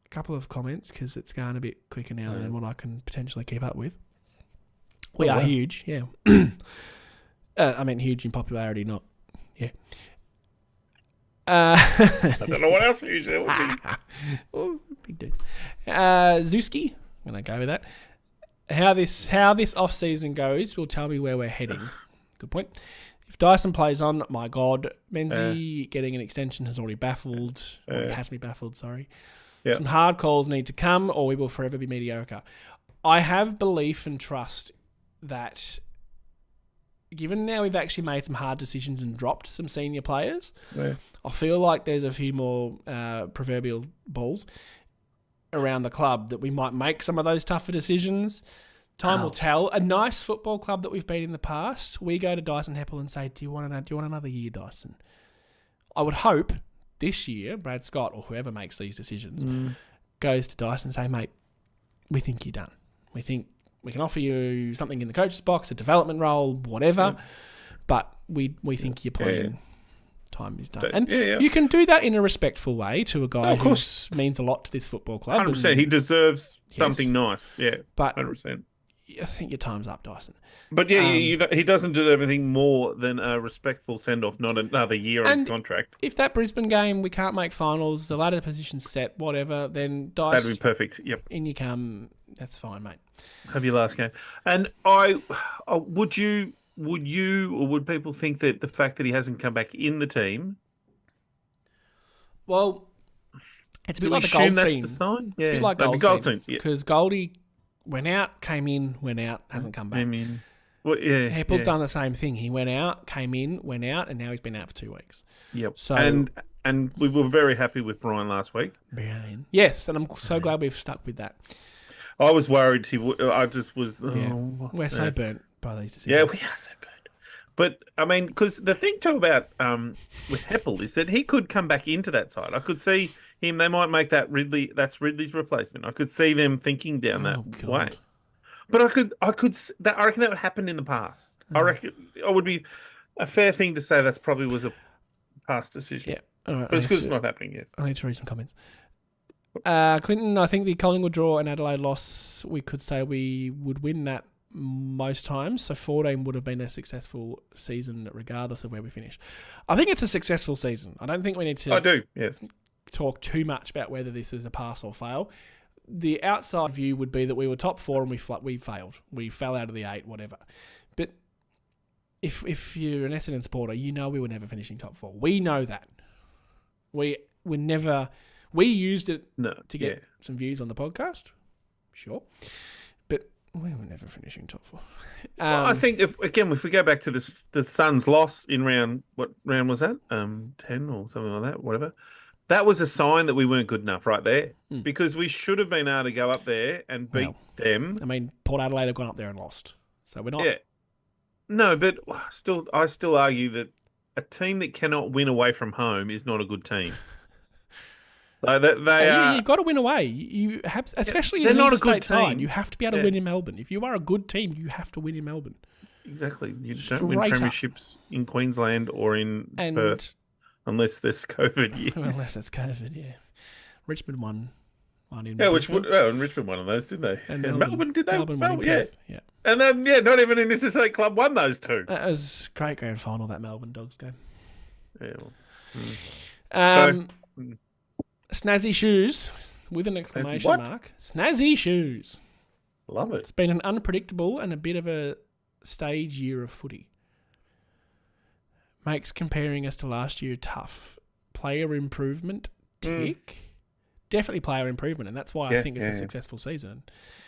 couple of comments because it's going a bit quicker now than what I can potentially keep up with. We are huge, yeah. I meant huge in popularity, not yeah. I don't know what else huge there would be. Oh, big dudes. Zuski, I'm going to go with that. How this off season goes will tell me where we're heading. Good point. If Dyson plays on, my God, Menzies getting an extension has already baffled. Or it has me baffled, sorry. Yep. Some hard calls need to come or we will forever be mediocre. I have belief and trust that given now we've actually made some hard decisions and dropped some senior players, I feel like there's a few more proverbial balls around the club that we might make some of those tougher decisions. Time will tell. A nice football club that we've been in the past, we go to Dyson Heppel and say, do you want another year, Dyson? I would hope this year, Brad Scott or whoever makes these decisions goes to Dyson and say, mate, we think you're done. We think we can offer you something in the coach's box, a development role, whatever, but we think you're playing. Time is done. And you can do that in a respectful way to a guy who means a lot to this football club. 100%. He deserves something nice. Yeah, but 100%. I think your time's up, Dyson. But he doesn't do anything more than a respectful send-off, not another year on his contract. If that Brisbane game, we can't make finals, the ladder position's set, whatever, then Dyson... That'd be perfect, yep. In you come, that's fine, mate. Have your last game. And would you or would people think that the fact that he hasn't come back in the team... Well, it's a bit like the Goldstein. That's the sign? It's a bit like Goldstein. Because Goldie... Went out, came in, went out, hasn't come back. Well, Heppel's done the same thing. He went out, came in, went out, and now he's been out for 2 weeks. Yep. So and we were very happy with Brian last week. Brian. Yes, and I'm so glad we've stuck with that. I was worried he would. I just was. We're so burnt by these decisions. Yeah, we are so burnt. But I mean, because the thing too about with Heppel is that he could come back into that side. I could see him. They might make that Ridley. That's Ridley's replacement. I could see them thinking down that way. But I reckon that would happen in the past. I reckon it would be a fair thing to say that's probably was a past decision. Yeah, all right, but it's because it's not happening yet. I need to read some comments. Clinton, I think the Collingwood draw and Adelaide loss, we could say we would win that most times. So 14 would have been a successful season regardless of where we finish. I think it's a successful season. I don't think we need to... I do, yes. talk too much about whether this is a pass or fail. The outside view would be that we were top 4 and we failed. We fell out of the 8, whatever. But if you're an Essendon supporter, you know we were never finishing top 4. We know that. We used it to get some views on the podcast, sure, but we were never finishing top 4. Well, I think if we go back to the Suns' loss in what round was that? 10 or something like that, whatever. That was a sign that we weren't good enough right there, because we should have been able to go up there and beat them. I mean, Port Adelaide have gone up there and lost, so we're not. Yeah. No, but I still argue that a team that cannot win away from home is not a good team. You've got to win away. You have, especially they're in not a a good side. team. You have to be able to win in Melbourne. If you are a good team, you have to win in Melbourne. Exactly. You don't win premierships in Queensland or in Perth unless there's COVID years. Unless there's COVID, yeah. Richmond won in and Richmond won on those, didn't they? And Melbourne did they? Melbourne won in Perth, yeah. And then not even an interstate club won those two. That was a great grand final, that Melbourne Dogs game. Yeah. Snazzy shoes with an exclamation mark. Snazzy shoes. Love it. It's been an unpredictable and a bit of a stage year of footy. Makes comparing us to last year tough. Player improvement, tick. Definitely player improvement, and that's why I think it's a successful season.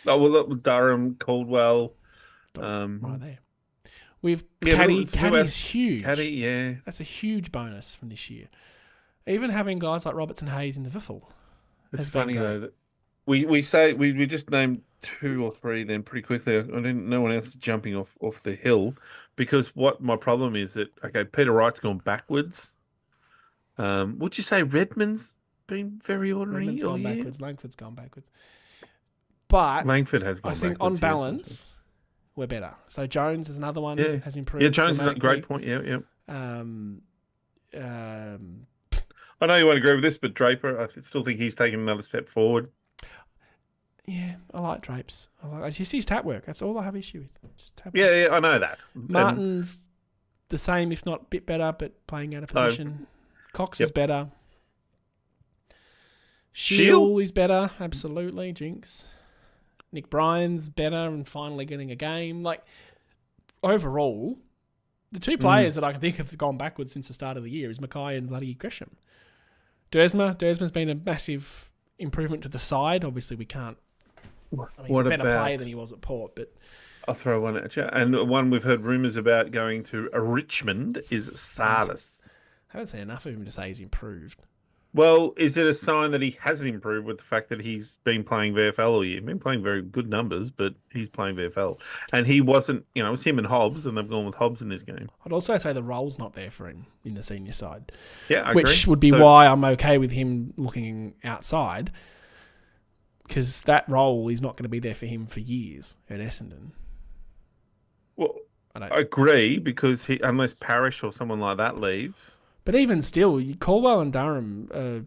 Oh, well, Durham, Caldwell. Right there. We've Caddy's huge. Caddy, yeah. That's a huge bonus from this year. Even having guys like Robertson Hayes in the VIFL. It's funny though that we say we just named 2 or 3 then pretty quickly. No one else is jumping off the hill, because what my problem is that Peter Wright's gone backwards. Would you say Redmond's been very ordinary? Redmond's gone backwards. Langford's gone backwards. But Langford has gone backwards. I think on balance, we're better. So Jones is another one has improved. Yeah, Jones is a great point. Yeah. I know you won't agree with this, but Draper, I still think he's taken another step forward. Yeah, I like Drapes. I just his tap work. That's all I have issue with. Just tap work. Yeah, I know that. Martin's the same, if not a bit better, but playing out of position. Cox is better. Shield is better, absolutely. Jinx. Nick Bryan's better and finally getting a game. Like, overall, the 2 players that I can think have gone backwards since the start of the year is Mackay and bloody Gresham. Dersma's been a massive improvement to the side. Obviously, we can't. He's a better player than he was at Port, but I'll throw one at you. And one we've heard rumours about going to Richmond is Salas. I haven't seen enough of him to say he's improved. Well, is it a sign that he hasn't improved with the fact that he's been playing VFL all year? He's been playing very good numbers, but he's playing VFL. And he wasn't, it was him and Hobbs, and they've gone with Hobbs in this game. I'd also say the role's not there for him in the senior side. Yeah, I Which agree. would be why I'm okay with him looking outside, because that role is not going to be there for him for years at Essendon. Well, I agree, because unless Parrish or someone like that leaves... But even still, Caldwell and Durham are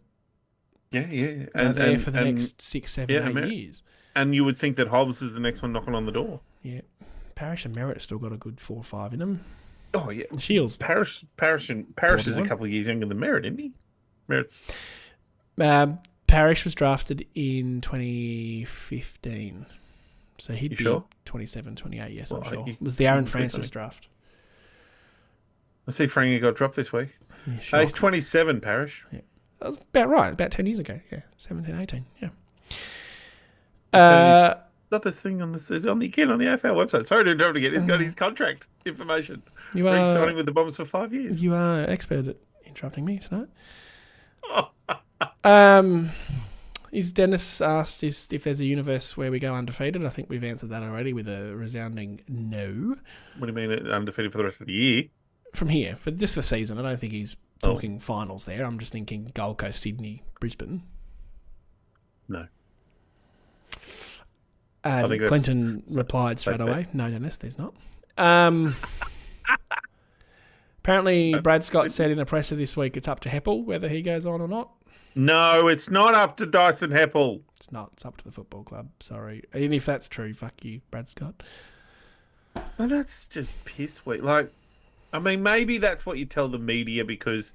there for the next 6, 7, 8 years. And you would think that Hobbs is the next one knocking on the door. Yeah. Parrish and Merritt still got a good 4 or 5 in them. Oh, yeah. Shields. Parrish is a couple of years younger than Merritt, isn't he? Merritt's... Parrish was drafted in 2015. So he'd be 27, 28, yes, I'm sure. It was the Aaron Francis draft. I see Frankie got dropped this week. Yeah, he's 27, Parrish. Yeah. That was about right, about 10 years ago. Yeah, 17, 18, yeah. Not this thing on the AFL website. Sorry to interrupt again. He's got his contract information. You are He's signing with the Bombers for 5 years. You are expert at interrupting me tonight. Is Dennis asked if there's a universe where we go undefeated? I think we've answered that already with a resounding no. What do you mean undefeated for the rest of the year? From here, for just the season. I don't think he's talking finals there. I'm just thinking Gold Coast, Sydney, Brisbane. No. Clinton replied straight away, no, Dennis, there's not. Apparently, Brad Scott said in a presser this week it's up to Heppel whether he goes on or not. No, it's not up to Dyson Heppel. It's not. It's up to the football club. Sorry. And if that's true, fuck you, Brad Scott. Well, that's just piss weak. Maybe that's what you tell the media because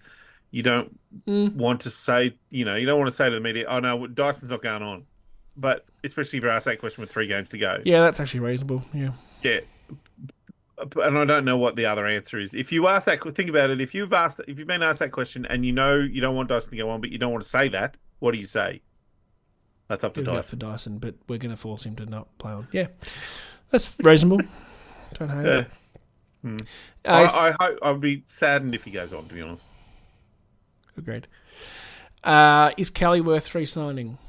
you don't want to say, you don't want to say to the media, "Oh no, Dyson's not going on." But especially if you ask that question with 3 games to go, Yeah, that's actually reasonable. Yeah. yeah. And I don't know what the other answer is. If you ask that, think about it. If you've been asked that question and you don't want Dyson to go on, but you don't want to say that, what do you say? That's up to It'll be up Dyson. to Dyson, but we're going to force him to not play on. Yeah, that's reasonable. Don't hate it. I hope I'd be saddened if he goes on. To be honest, Agreed. Is Kelly worth re-signing?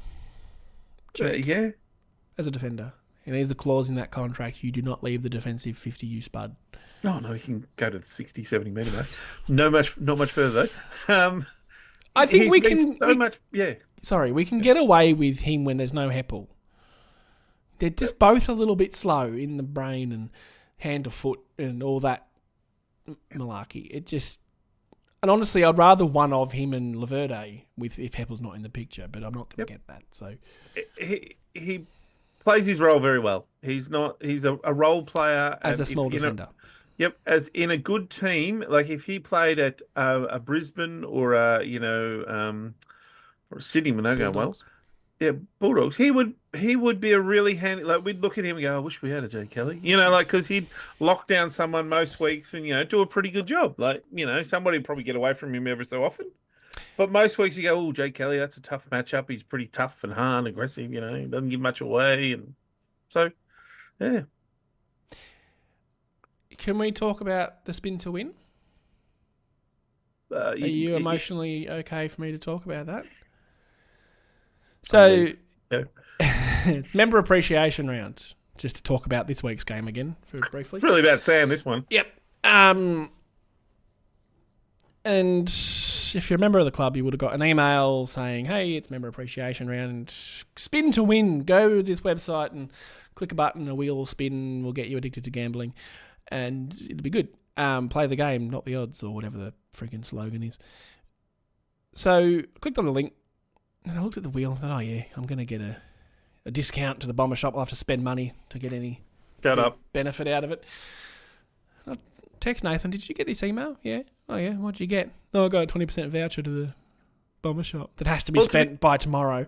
yeah. As a defender, and there's a clause in that contract: you do not leave the defensive 50 you spud. No, he can go to the 60, 70 metre mark. Not much further though. I think we can. We can get away with him when there's no Heppel. They're just both a little bit slow in the brain and hand to foot and all that malarkey. And honestly, I'd rather one of him and Laverde if Heppel's not in the picture, but I'm not going to get that. So he plays his role very well. He's a role player as a small defender. Yep, as in a good team, like if he played at a Brisbane or or Sydney when they're going well, yeah, Bulldogs, he would be a really handy. Like we'd look at him and go, "I wish we had a Jay Kelly," because he'd lock down someone most weeks and do a pretty good job. Like somebody would probably get away from him every so often, but most weeks you go, "Oh, Jay Kelly, that's a tough matchup. He's pretty tough and hard, and aggressive. He doesn't give much away, and so yeah." Can we talk about the spin to win? Are you emotionally okay for me to talk about that? So, it's member appreciation round. Just to talk about this week's game again, very briefly. It's really about Sam, this one. Yep. And if you're a member of the club, you would have got an email saying, "Hey, it's member appreciation round. Spin to win. Go to this website and click a button. A wheel will spin. We'll get you addicted to gambling. And it'll be good. Play the game, not the odds," or whatever the freaking slogan is. So I clicked on the link and I looked at the wheel and thought, "Oh yeah, I'm going to get a discount to the Bomber Shop. I'll have to spend money to get any benefit out of it." I text Nathan, "Did you get this email?" "Yeah." "Oh yeah, what'd you get?" "No, I got a 20% voucher to the Bomber Shop that has to be spent by tomorrow."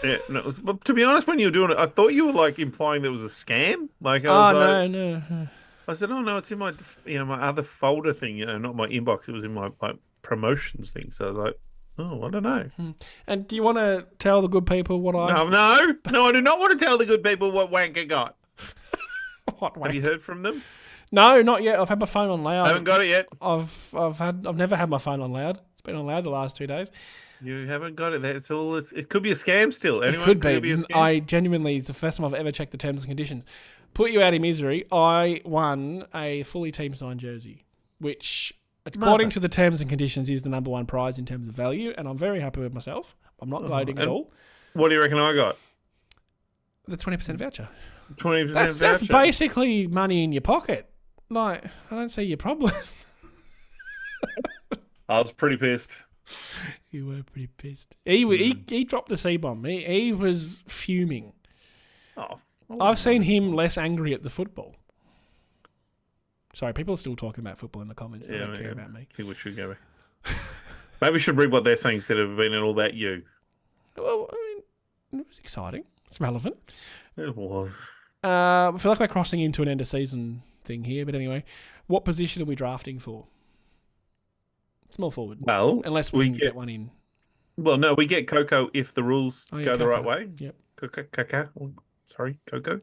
Yeah, no, but to be honest, when you were doing it, I thought you were like implying there was a scam. No. I said, "Oh no, it's in my my other folder thing. Not my inbox. It was in my promotions thing." So I was like, "Oh, I don't know." And do you want to tell the good people what I? No, I do not want to tell the good people what Wanker got. What wanker? Have you heard from them? No, not yet. I've had my phone on loud. I haven't got it yet. I've never had my phone on loud. It's been on loud the last 2 days. You haven't got it. It could be a scam still. It could be. I genuinely, it's the first time I've ever checked the terms and conditions. Put you out of misery. I won a fully team signed jersey, which, according to the terms and conditions, is the number one prize in terms of value, and I'm very happy with myself. I'm not gloating at all. What do you reckon I got? The 20% voucher. 20% voucher. That's basically money in your pocket. Like, I don't see your problem. I was pretty pissed. You were pretty pissed. He dropped the C-bomb. He was fuming. Oh. I've seen him less angry at the football. Sorry, people are still talking about football in the comments. They don't care about me. I think we should go. Maybe we should read what they're saying instead of being all about you. Well, I mean, it was exciting. It's relevant. It was. I feel like we're crossing into an end of season thing here, but anyway, what position are we drafting for? Small forward. Well, unless we can get one in. Well, no, we get Coco if the rules go the right way. Yep. Coco. Sorry, Coco.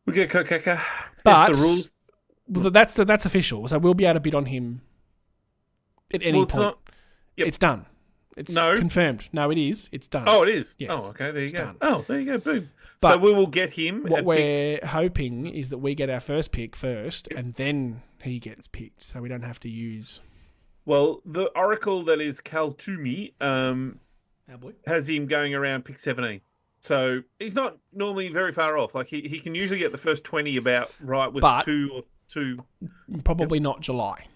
We get Coco. But if the rules. Well, that's official. So we'll be able to bid on him at any point. It's done. It's confirmed. No, it is. It's done. Oh, it is? Yes. Oh, okay. There you go. Done. Oh, there you go. Boom. But so we will get him. What we're hoping is that we get our first pick first and then he gets picked. So we don't have to use... Well, the oracle that is Cal Toomey has him going around pick 17. So he's not normally very far off. Like he can usually get the first 20 about right with two. Probably not July,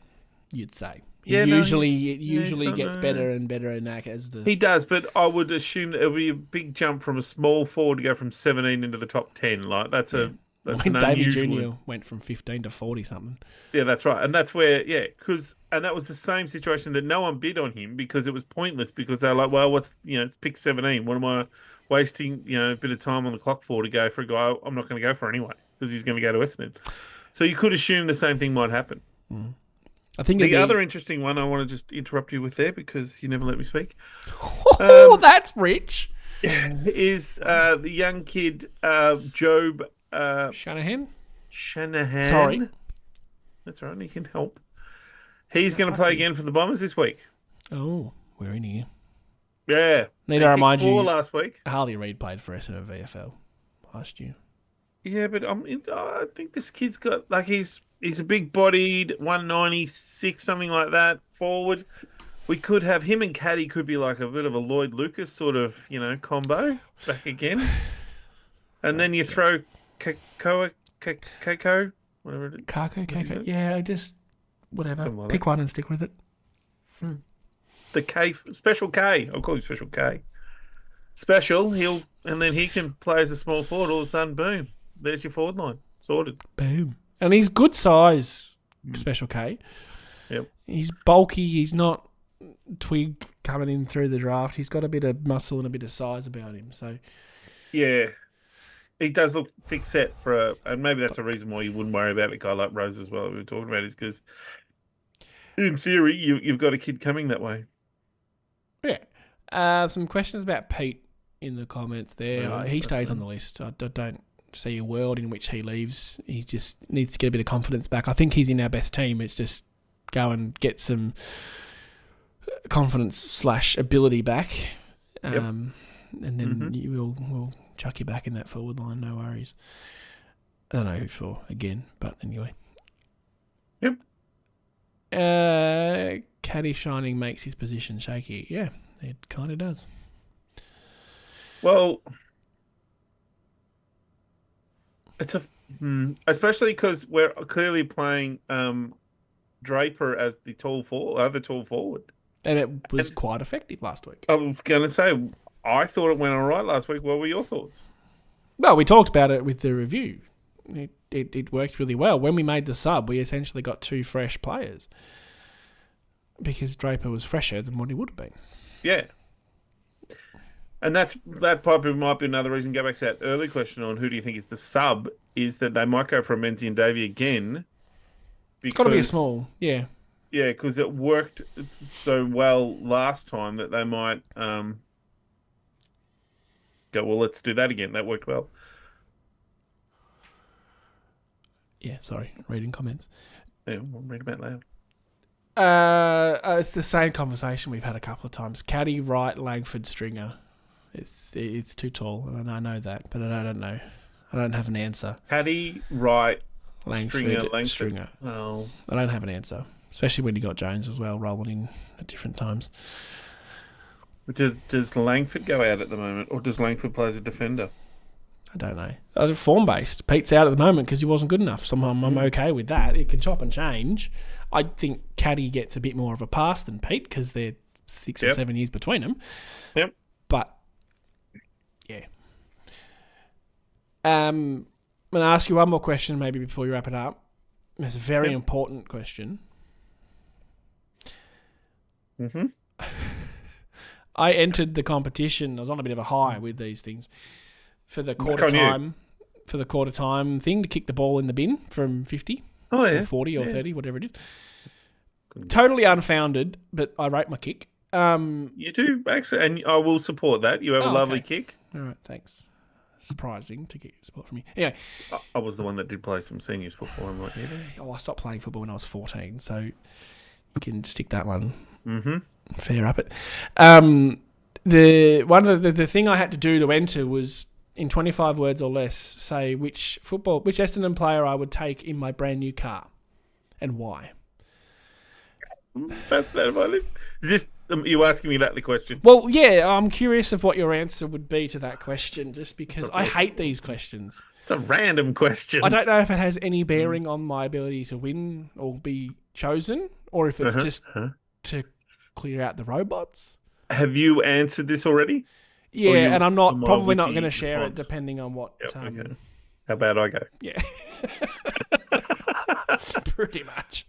you'd say. Yeah, it usually gets better and better and that as the... He does, but I would assume that it'll be a big jump from a small forward to go from 17 into the top 10. Like that's That's When an Davey unusual. Jr. went from 15 to 40 something. Yeah, that's right. And that's where, and that was the same situation that no one bid on him because it was pointless because they were like, well, it's pick 17. What am I wasting, a bit of time on the clock for to go for a guy I'm not going to go for anyway because he's going to go to Essendon. So you could assume the same thing might happen. I think The other interesting one I want to just interrupt you with there because you never let me speak. Oh, that's rich. Is the young kid Job Shanahan? Shanahan. Sorry. That's right, he can help. He's going to play again for the Bombers this week. Oh, we're in here. Yeah. Need to remind you, last week. Harley Reid played for Essendon VFL last year. Yeah, but I think this kid's got, he's a big-bodied, 196, something like that, forward. We could have him and Caddy could be like a bit of a Lloyd Lucas sort of, combo back again. And then you throw Kako, whatever it is. Kako. Yeah, whatever. Something like Pick that. one and stick with it. The K, Special K. I'll call him Special K. Special, and then he can play as a small forward. All of a sudden, boom, there's your forward line. Sorted. Boom. And he's good size, Special K. Yep. He's bulky. He's not twig coming in through the draft. He's got a bit of muscle and a bit of size about him. So Yeah. He does look thick set and maybe that's a reason why you wouldn't worry about a guy like Rose as well. We were talking about is because, in theory, you've got a kid coming that way. yeah. Some questions about Pete in the comments there. Yeah, He that's stays fine. on the list. I don't see a world in which he leaves. He just needs to get a bit of confidence back. I think he's in our best team. It's just go and get some confidence / ability back. Yep. And then we'll chuck you back in that forward line, no worries. I don't know who for again, but anyway. Yep. Caddy Shining makes his position shaky. Yeah, it kind of does. Well, it's especially because we're clearly playing Draper as the other tall forward. And it was quite effective last week. I was going to say, I thought it went all right last week. What were your thoughts? Well, we talked about it with the review. It worked really well. When we made the sub, we essentially got 2 fresh players because Draper was fresher than what he would have been. Yeah. And that probably might be another reason, go back to that early question on who do you think is the sub, is that they might go for a Menzies and Davey again. It's got to be a small, yeah. Yeah, because it worked so well last time that they might go, well, let's do that again. That worked well. Yeah, sorry, reading comments. Yeah, we'll read about loud. It's the same conversation we've had a couple of times. Caddy, Wright, Langford, Stringer. It's too tall, and I know that, but I don't know. I don't have an answer. Caddy, Wright, Langford. Stringer. Oh. I don't have an answer, especially when you got Jones as well rolling in at different times. Does Langford go out at the moment, or does Langford play as a defender? I don't know. I was form based. Pete's out at the moment because he wasn't good enough. So I'm okay with that. It can chop and change. I think Caddy gets a bit more of a pass than Pete because they're 6 or 7 years between them. Yep. But yeah. I'm going to ask you one more question maybe before you wrap it up. It's a very important question. Mm-hmm. I entered the competition. I was on a bit of a high with these things for the quarter time thing to kick the ball in the bin from 50 or 40 or 30, whatever it is. Totally unfounded, but I rate my kick. You do, actually, and I will support that. You have a lovely kick. All right, thanks. Surprising to get support from me. Anyway, I was the one that did play some seniors football. I'm like, I stopped playing football when I was 14, so you can stick that one. Mm-hmm. Fair up it. The thing I had to do to enter was in 25 words or less say which Essendon player I would take in my brand new car and why. Fascinated by this. Is this you asking me that the question? Well, yeah, I'm curious of what your answer would be to that question, just because I hate these questions. It's a random question. I don't know if it has any bearing on my ability to win or be chosen, or if it's just to clear out the robots. Have you answered this already? Yeah, and I'm am I probably with not you going to share response? it depending on what. Yep, okay. How about I go? Yeah. Pretty much.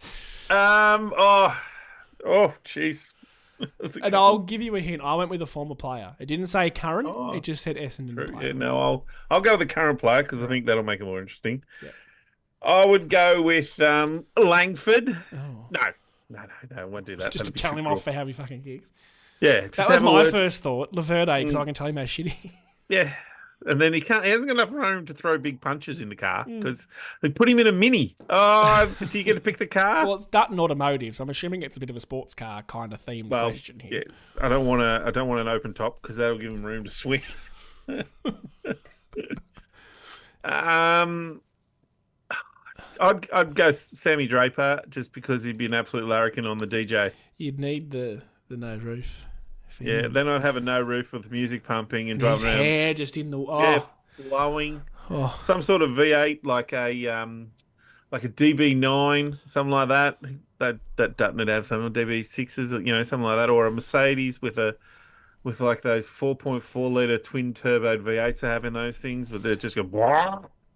Jeez. And I'll give you a hint. I went with a former player. It didn't say current. It just said Essendon True. player. Yeah, no, I'll go with the current player because I think that'll make it more interesting. Yeah. I would go with Langford. Oh. No, I won't do that. Just to That'd be tell too him cruel. off for how he fucking kicks. Yeah, just That was have a my word. first thought. Laverde, because I can tell him how shitty. Yeah. And then he hasn't got enough room to throw big punches in the car because they put him in a Mini. Oh, do you get to pick the car? Well, it's Dutton Automotive, so I'm assuming it's a bit of a sports car kind of themed question here. Yeah, I don't want an open top because that'll give him room to swing. I'd go Sammy Draper just because he'd be an absolute larrikin on the DJ. You'd need the no roof. Yeah, then I'd have a no roof with music pumping and His driving around. hair just in the... Oh. Yeah, blowing. Oh. Some sort of V8 like a DB9, something like that. That Dutton would have some DB6s, something like that, or a Mercedes with like those 4.4 litre twin turbo V8s they have in those things, but they just go.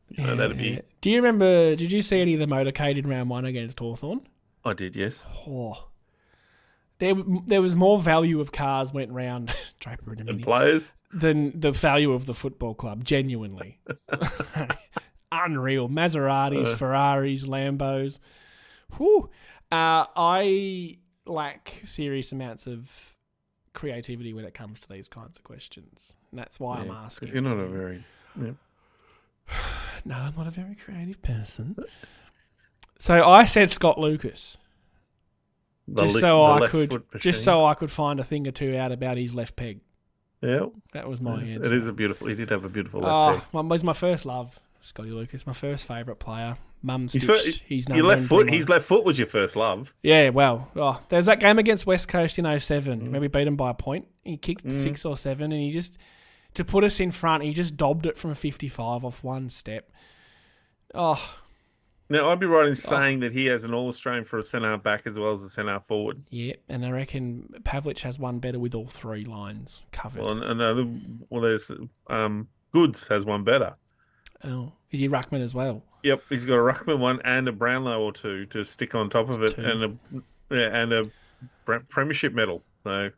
Yeah. That'd be. Do you remember? Did you see any of the motorcade in round 1 against Hawthorn? I did, yes. Oh. There was more value of cars went round Draper in a And minute players. than the value of the football club. Genuinely, unreal. Maseratis, Ferraris, Lambos. Whew. I lack serious amounts of creativity when it comes to these kinds of questions. And that's why I'm asking. You're not a very. Yeah. No, I'm not a very creative person. So I said Scott Lucas. Just so I could find a thing or two out about his left peg. Yeah. That was my answer. It is he did have a beautiful left peg. He's my first love, Scotty Lucas. My first favourite player. Mum His stitched your left foot. His left foot was your first love. Yeah, well, there's that game against West Coast in 07. Maybe beat him by a point. He kicked 6 or 7, and he just, to put us in front, he just dobbed it from 55 off one step. Oh. Now, I'd be right in saying that he has an All-Australian for a centre back as well as a centre forward. Yeah, and I reckon Pavlich has one better with all 3 lines covered. Well, there's Goods has one better. Oh, is he ruckman as well? Yep, he's got a ruckman one and a Brownlow or 2 to stick on top of it, and a premiership medal. So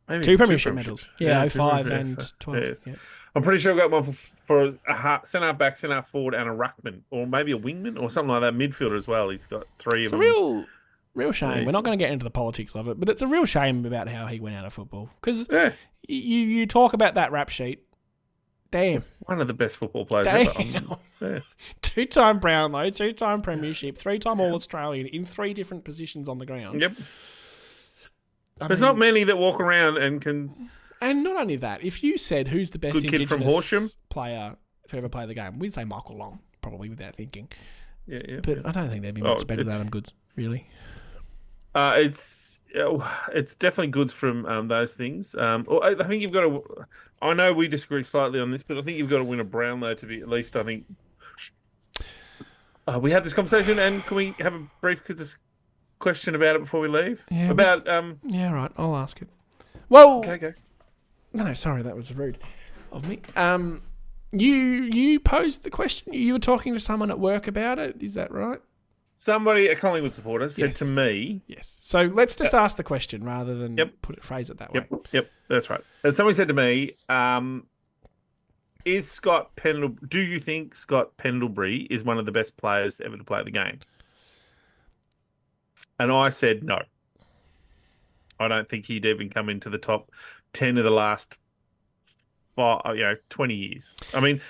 maybe 2 premiership medals. Yeah, 05 and 12. Yes. Yep. I'm pretty sure I got one for a centre back, centre forward, and a ruckman, or maybe a wingman, or something like that. Midfielder as well. He's got 3 of them. It's a real shame. Yeah, We're not going to get into the politics of it, but it's a real shame about how he went out of football. Because you talk about that rap sheet. Damn. One of the best football players Damn. ever. 2-time Brownlow, 2-time Premiership, 3-time All-Australian in 3 different positions on the ground. Yep. There's not many that walk around and can... And not only that, if you said who's the best Good kid from Indigenous Horsham player to ever play the game, we'd say Michael Long, probably without thinking. Yeah. But I don't think they'd be much better than Adam Goods, really. It's definitely Goods from those things. I think you've got to... I know we disagree slightly on this, but I think you've got to win a Brownlow to be at least, I think... we had this conversation, and can we have a brief question about it before we leave? Yeah, about... Yeah, right. I'll ask it. Well... Okay. No, sorry, that was rude of me. You posed the question. You were talking to someone at work about it. Is that right? Somebody, a Collingwood supporter, said to me... Yes. So let's just ask the question rather than phrase it that way. Yep, that's right. And somebody said to me, do you think Scott Pendlebury is one of the best players ever to play the game? And I said no. I don't think he'd even come into the top 10 of the last 20 years. I mean,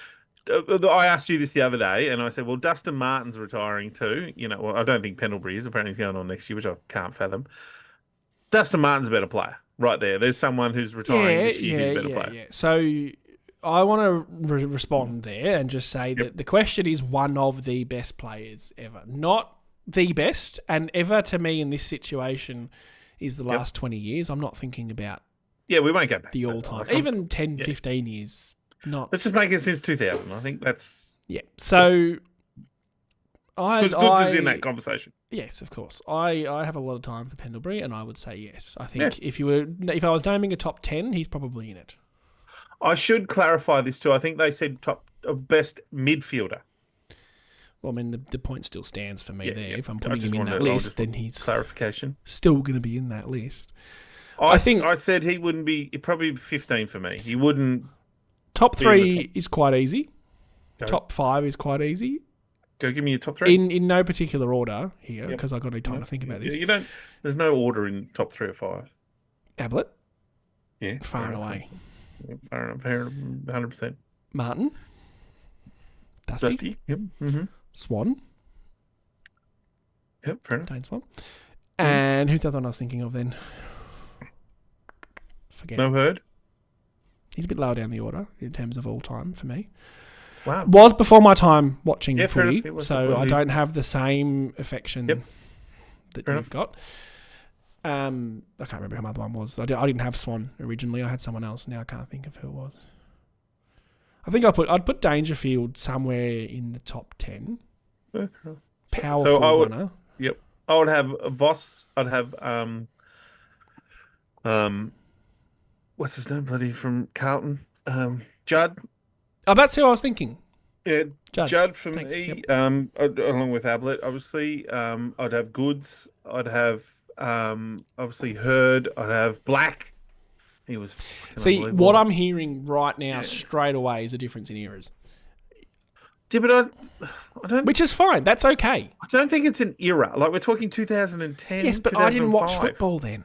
I asked you this the other day, and I said, well, Dustin Martin's retiring too. Well, I don't think Pendlebury is. Apparently he's going on next year, which I can't fathom. Dustin Martin's a better player right there. There's someone who's retiring this year who's a better player. Yeah. So I want to respond there and just say that the question is one of the best players ever. Not the best, and ever to me in this situation is the last 20 years. I'm not thinking about we won't go back the all-time. Even 10, 15 years. Not. Let's just make it since 2000. I think that's... Yeah. So... Goods is in that conversation. Yes, of course. I have a lot of time for Pendlebury, and I would say yes. I think if I was naming a top 10, he's probably in it. I should clarify this too. I think they said best midfielder. Well, I mean, the point still stands for me Yeah, there. yeah. If I'm I putting just him in wanted that to- I list, just then want he's clarification. still going to be in that list. I think- I said he wouldn't be. He'd probably be 15 for me. He wouldn't. Top Be in the 3 is quite easy. Go. Top 5 is quite easy. Go give me your top 3. In no particular order here, Yep. because I've got no time to think about this. You don't. There's no order in top 3 or 5. Ablett, Yeah, far and fair away. enough. Fair enough. Fair enough. 100%. Martin, Dusty, Yep. Mm-hmm. Swan, Yep. Fair enough. Dane Swan. And who's the other one I was thinking of then? Forget. No Herd. He's a bit lower down the order in terms of all time for me. Wow. Was before my time watching Yeah, fair footy, enough. It was so before I his- don't have the same affection Yep. that Fair you've got. I can't remember who my other one was. I didn't have Swan originally. I had someone else. Now I can't think of who it was. I think I'd put Dangerfield somewhere in the top 10. Powerful So I would- runner. Yep. I would have Voss. I'd have what's his name? Bloody from Carlton. Judd. Oh, that's who I was thinking. Yeah, Judd. Judd for Thanks, me. yep. Along with Ablett, obviously. I'd have Goods. I'd have obviously Hurd. I'd have Black. He was fucking See, unbelievable. what I'm hearing right now straight away is a difference in eras. Yeah, but I don't. Which is fine. That's okay. I don't think it's an era. Like we're talking 2010. Yes, but I didn't watch 2005. football then.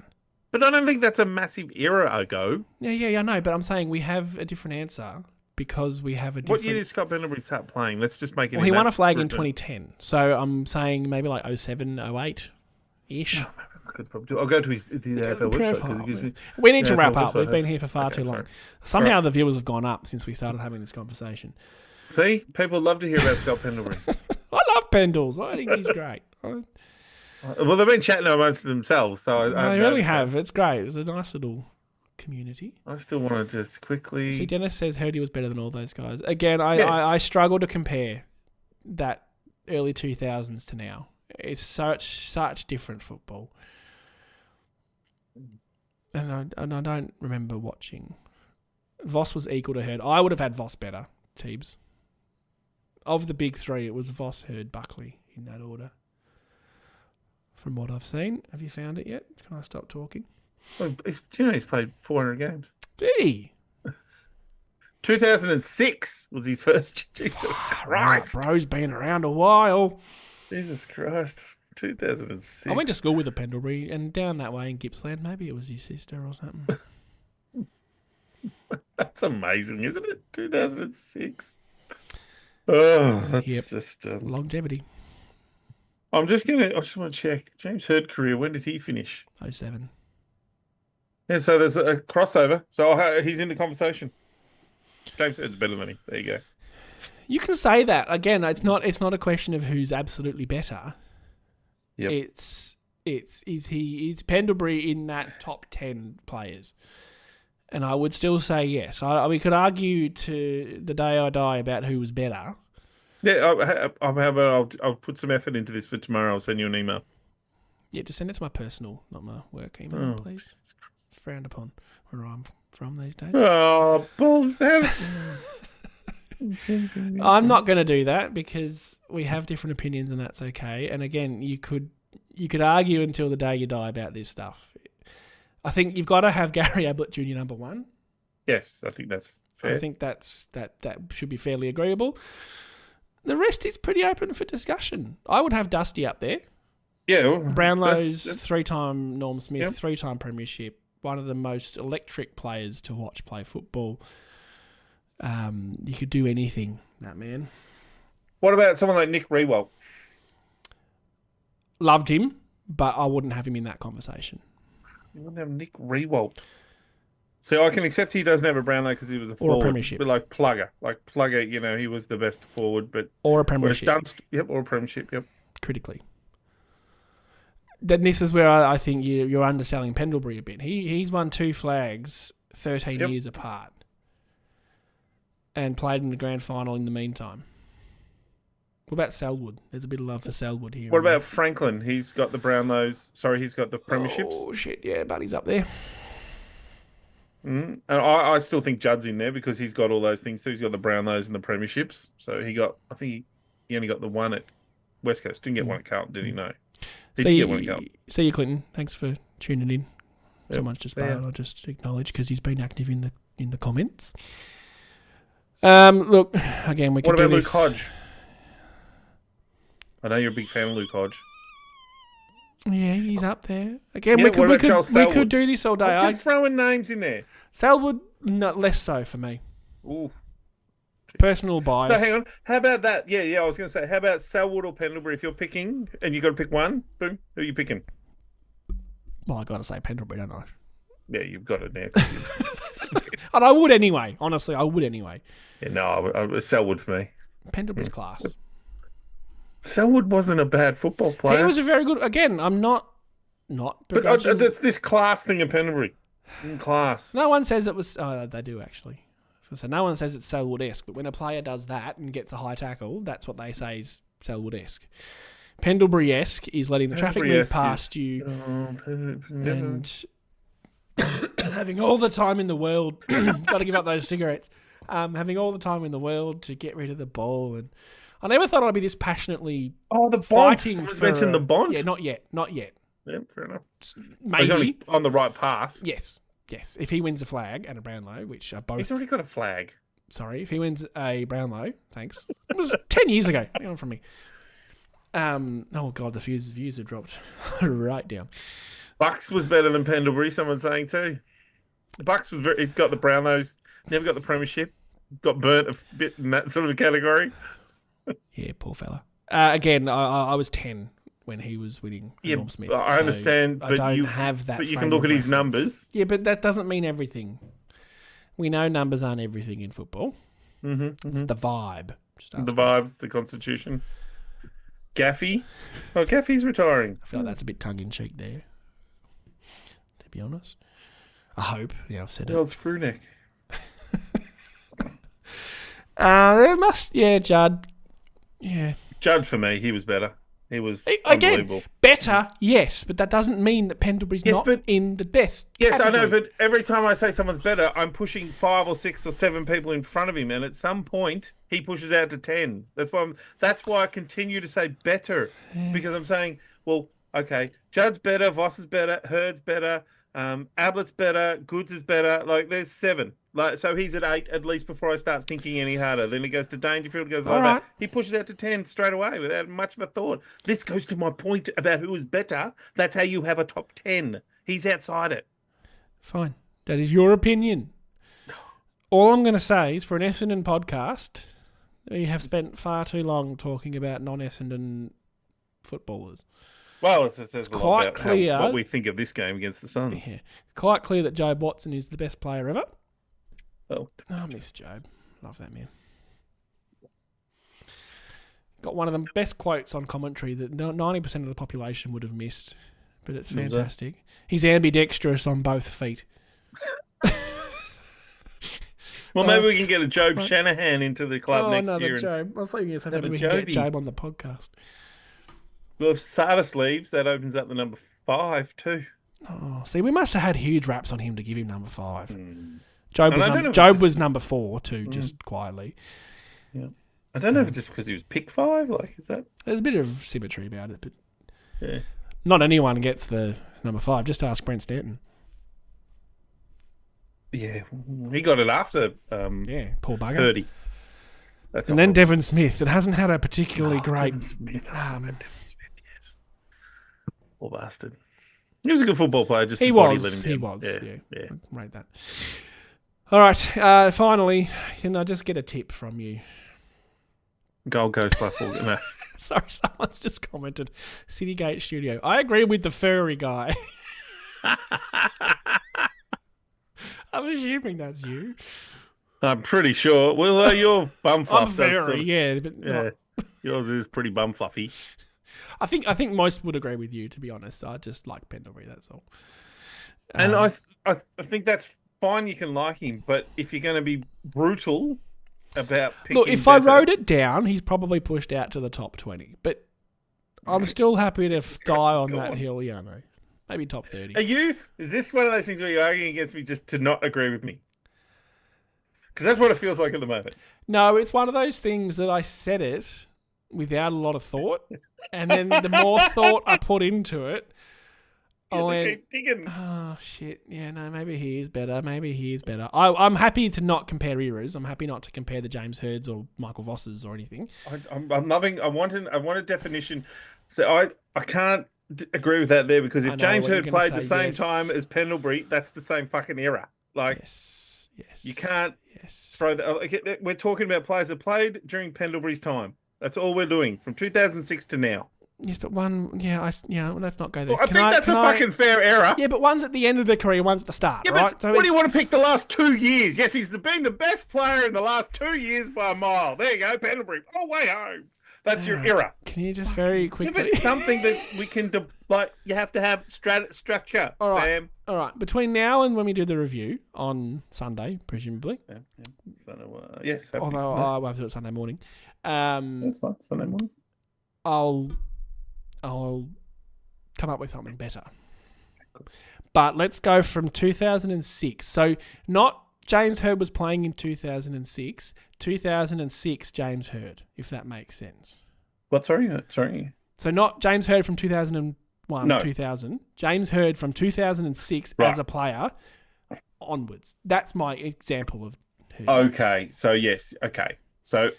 But I don't think that's a massive era ago. Yeah, I know. But I'm saying we have a different answer because we have a different... What year did Scott Pendlebury start playing? Let's just make it. Well, he won a flag in 2010. So I'm saying maybe like 07, 08-ish. I'll go to the AFL website because it gives me. We need to Yeah, wrap AFL up. We've website been has- here for far okay, too long. sorry. Somehow the viewers have gone up since we started having this conversation. See, people love to hear about Scott Pendlebury. I love Pendles. I think he's great. Well, they've been chatting amongst themselves, so I They really have. It's great. It's a nice little community. I still want to just quickly. See, Dennis says Hurdy was better than all those guys. Again, I struggle to compare that early 2000s to now. It's such different football. And I don't remember watching. Voss was equal to Hurd. I would have had Voss better, Teebs. Of the big three, it was Voss, Hurd, Buckley in that order. From what I've seen. Have you found it yet? Can I stop talking? Well, he's played 400 games. Gee. 2006 was his first. Jesus Christ. Bro's been around a while. Jesus Christ. 2006. I went to school with a Pendlebury and down that way in Gippsland. Maybe it was his sister or something. That's amazing, isn't it? 2006. Oh, that's Yep. just. Longevity. I just want to check. James Hurd career, when did he finish? 07. Yeah, so there's a crossover. So he's in the conversation. James Hurd's better than him. There you go. You can say that. Again, it's not a question of who's absolutely better. Yep. Is Pendlebury in that top 10 players? And I would still say yes. We could argue to the day I die about who was better. Yeah, I'll put some effort into this for tomorrow. I'll send you an email. Yeah, just send it to my personal, not my work email, please. Jesus Christ. It's frowned upon where I'm from these days. Oh, bullshit. I'm not going to do that because we have different opinions and that's okay. And again, you could argue until the day you die about this stuff. I think you've got to have Gary Ablett Jr. number one. Yes, I think that's fair. I think that should be fairly agreeable. The rest is pretty open for discussion. I would have Dusty up there. Yeah. Well, Brownlow's that's- three-time Norm Smith, Yep. three-time premiership, one of the most electric players to watch play football. You could do anything, that man. What about someone like Nick Rewalt? Loved him, but I wouldn't have him in that conversation. You wouldn't have Nick Rewalt. So I can accept he doesn't have a Brownlow because he was a forward. premiership. But like Plugger, he was the best forward. But Or a whereas premiership, Dunst, or a premiership, yep. critically. Then this is where I think you're underselling Pendlebury a bit. He's won 2 flags 13 Yep. years apart and played in the grand final in the meantime. What about Selwood? There's a bit of love for Selwood here. What about Franklin? He's got the Brownlows. Sorry, he's got the premierships. Oh, shit, yeah, but he's up there. And I still think Judd's in there because he's got all those things too. He's got the Brownlows and the premierships. So I think he only got the one at West Coast. Didn't get one at Carlton, did he? No. He did get one at Carlton. See you, Clinton. Thanks for tuning in. Yep. Someone's just bailed. I'll just acknowledge because he's been active in the comments. Look, again, we can do this. What about Luke Hodge? I know you're a big fan of Luke Hodge. Yeah, he's up there. Again, Yeah, we what about Charles could Selwood? do this all day. I'm just throwing names in there. Selwood, not less so for me. Ooh. Personal bias. So hang on. How about that? Yeah. I was going to say, how about Selwood or Pendlebury? If you're picking and you got to pick one, boom, who are you picking? Well, I got to say Pendlebury, don't I? Yeah, you've got it now. And I would anyway. Honestly, I would anyway. Yeah, no, Selwood for me. Pendlebury's class. Selwood wasn't a bad football player. He was a very good. Again, I'm not But begrudging. it's this class thing of Pendlebury. In class. No one says it was. Oh, they do actually. So no one says it's Selwood-esque, but when a player does that and gets a high tackle, that's what they say is Selwood-esque. Pendlebury-esque is letting the traffic move past you and having all the time in the world. Got to give up those cigarettes. Having all the time in the world to get rid of the ball, and I never thought I'd be this passionately the fighting Bond. for. Mentioned the Bond. Yeah, not yet. Yeah, fair enough. Maybe He's only on the right path. Yes. If he wins a flag and a Brownlow, which are both. He's already got a flag. Sorry, if he wins a Brownlow, thanks. It was 10 years ago. Hang on from me. Oh god, the views have dropped right down. Bucks was better than Pendlebury. Someone's saying too. Bucks was he got the Brownlows. Never got the premiership. Got burnt a bit in that sort of a category. Yeah, poor fella. Again, I was 10 when he was winning Norm Smith. I understand, I but don't you have that. But you frame can look of at his reference. numbers. Yeah, but that doesn't mean everything. We know numbers aren't everything in football. It's the vibe. The vibes, the constitution. Gaffey. Oh, Gaffey's retiring. I feel like that's a bit tongue-in-cheek there, to be honest. I hope. Yeah, I've said The it. old screw neck. There must... Yeah, Judd. Yeah. Judd for me, he was better. He was Again, unbelievable. better, yes, but that doesn't mean that Pendlebury's not in the best Yes, category. I know, but every time I say someone's better, I'm pushing 5 or 6 or 7 people in front of him, and at some point he pushes out to 10. That's why I continue to say better, because I'm saying, well, okay, Judd's better, Voss is better, Hurd's better, Ablett's better, Goods is better. Like there's 7. Like so, he's at 8 at least before I start thinking any harder. Then he goes to Dangerfield, goes like that. He pushes out to 10 straight away without much of a thought. This goes to my point about who is better. That's how you have a top 10. He's outside it. Fine. That is your opinion. All I'm going to say is for an Essendon podcast, we have spent far too long talking about non-Essendon footballers. Well, it says a lot about clear, what we think of this game against the Suns. Yeah. Quite clear that Jobe Watson is the best player ever. Oh, I miss Jobe. Love that man. Got one of the best quotes on commentary that 90% of the population would have missed, but it's fantastic. He's ambidextrous on both feet. Well, maybe we can get a Jobe Shanahan into the club next year. Jobe. I thought you were going to have say we a can get Jobie. Jobe on the podcast. Well, if Sardis leaves, that opens up the number 5 too. Oh, see, we must have had huge raps on him to give him number 5. And Jobe was number 4 too, just quietly. Yeah, I don't know if it's just because he was pick 5. Like, is that? There's a bit of symmetry about it, but Yeah. not anyone gets the number 5. Just ask Brent Stanton. Yeah, he got it after Yeah, poor bugger. 30. That's And then Devon Smith. It hasn't had a particularly great. Devon Smith. Devon Smith, yes. Poor bastard. He was a good football player. Just He his body let was. him He down. was. Yeah. Yeah. Rate that. All right. Finally, can I just get a tip from you? Gold Coast by 4. No. Sorry, someone's just commented. Citygate Studio. I agree with the furry guy. I'm assuming that's you. I'm pretty sure. Well, you're bum fluff. I'm furry, yeah. But Yeah. Yours is pretty bum fluffy. I think most would agree with you, to be honest. I just like Pendlebury, that's all. And I think that's fine. You can like him, but if you're going to be brutal about picking Look, if I wrote it down, he's probably pushed out to the top 20. But I'm still happy to die on that hill, yeah, no. Maybe top 30. Is this one of those things where you're arguing against me just to not agree with me? Because that's what it feels like at the moment. No, it's one of those things that I said it without a lot of thought. And then the more thought I put into it, I went, keep digging. oh, shit. Yeah, no, maybe he is better. I'm happy to not compare eras. I'm happy not to compare the James Hirds or Michael Vosses or anything. I'm loving. I want a definition. So I can't agree with that there because if James Hird played the same time as Pendlebury, that's the same fucking era. Like, yes, you can't throw that. We're talking about players that played during Pendlebury's time. That's all we're doing from 2006 to now. Yes, but let's not go there. Well, I think that's a fucking fair error. Yeah, but one's at the end of their career, one's at the start, yeah, right? So what do you want to pick the last 2 years? Yes, he's been the best player in the last 2 years by a mile. There you go, Pendlebury. Oh, way home. That's your era. Can you just very quickly... If it's something that we can... you have to have structure, all right. Sam. All right. Between now and when we do the review on Sunday, presumably. Yeah. Yes. Although I'll have to do it Sunday morning. That's fine. Sunday morning. I'll come up with something better. But let's go from 2006. So not James Hird was playing in 2006. 2006 James Hird, if that makes sense. What? Sorry. So not James Hird from 2001, No. 2000. James Hird from 2006 as a player onwards. That's my example of Hird. Okay. So, yes. Okay. So,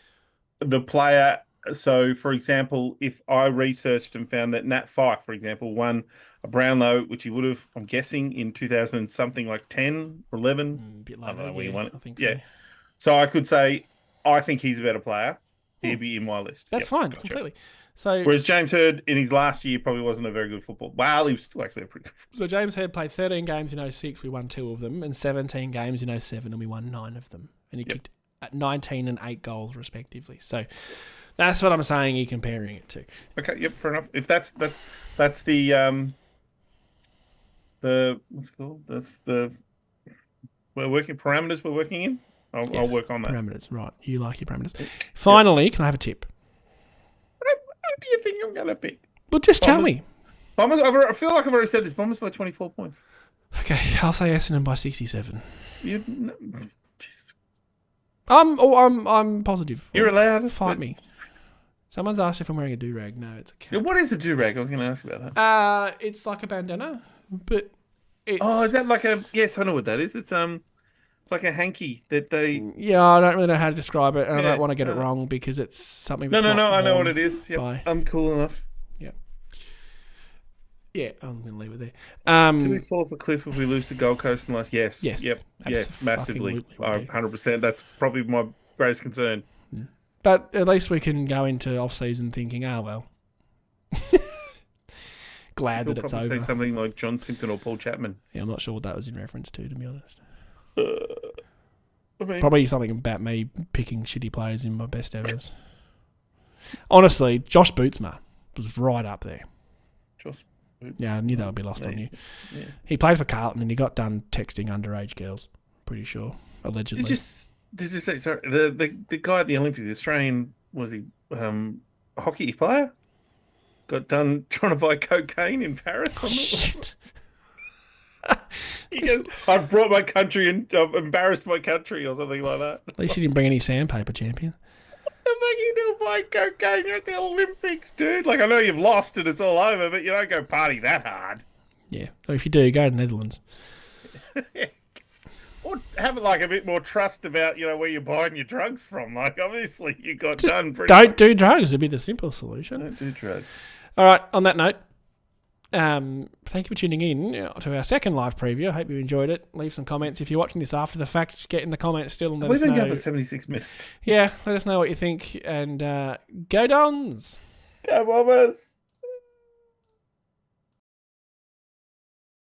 the player... So, for example, if I researched and found that Nat Fyfe, for example, won a Brownlow, which he would have, I'm guessing, in 2000 and something like 10 or 11. A bit later, I don't know when he won it. I think yeah. so. So I could say, I think he's a better player. He'd be in my list. That's fine, completely. So, whereas James Hird, in his last year, probably wasn't a very good football. Well, he was still actually a pretty good football. So James Hird played 13 games in 06, we won 2 of them, and 17 games in 07, and we won 9 of them. And he kicked at 19 and 8 goals, respectively. So that's what I'm saying you're comparing it to. Okay, yep, fair enough. If that's the what's it called? That's the parameters we're working in. I'll work on that. Parameters, right. You like your parameters. Finally, can I have a tip? What do you think I'm going to pick? Well, just tell me. Bombers, I feel like I've already said this. Bombers by 24 points. Okay, I'll say Essendon by 67. Jesus. I'm positive. You're allowed. Fight me. Someone's asked if I'm wearing a do-rag. No, it's a cap. What is a do-rag? I was going to ask you about that. It's like a bandana, but it's... Oh, is that like a... Yes, I know what that is. It's like a hanky that they... Yeah, I don't really know how to describe it, and I don't want to get it wrong because it's something that's No, not I know worn what it is. Yep. by- I'm cool enough. Yeah, I'm going to leave it there. Do we fall off a cliff if we lose to Gold Coast in the last... Yes. Yes. Yep. Yes, massively. Absolutely. 100%. That's probably my greatest concern. But at least we can go into off-season thinking, well. Glad that it's over. Say something like John Simpson or Paul Chapman. Yeah, I'm not sure what that was in reference to be honest. I mean, Probably something about me picking shitty players in my best evers. Honestly, Josh Bootsma was right up there. Yeah, I knew that would be lost on you. Yeah. He played for Carlton and he got done texting underage girls. Pretty sure, allegedly. Did you say sorry? The guy at the Olympics, the Australian, was he hockey player? Got done trying to buy cocaine in Paris. Oh, shit. He goes, I've brought my country and I've embarrassed my country or something like that. At least you didn't bring any sandpaper, champion. The fuck you do buying cocaine? You're at the Olympics, dude. Like, I know you've lost and it's all over, but you don't go party that hard. Yeah. Or if you do, go to the Netherlands. Or have like a bit more trust about, where you're buying your drugs from. Like, obviously, you got done pretty Don't do drugs. It'd be the simple solution. Don't do drugs. All right. On that note, thank you for tuning in to our second live preview. I hope you enjoyed it. Leave some comments. If you're watching this after the fact, just get in the comments still and let us know. We've been going for 76 minutes. Yeah, let us know what you think. And go Dons! Go Bombers!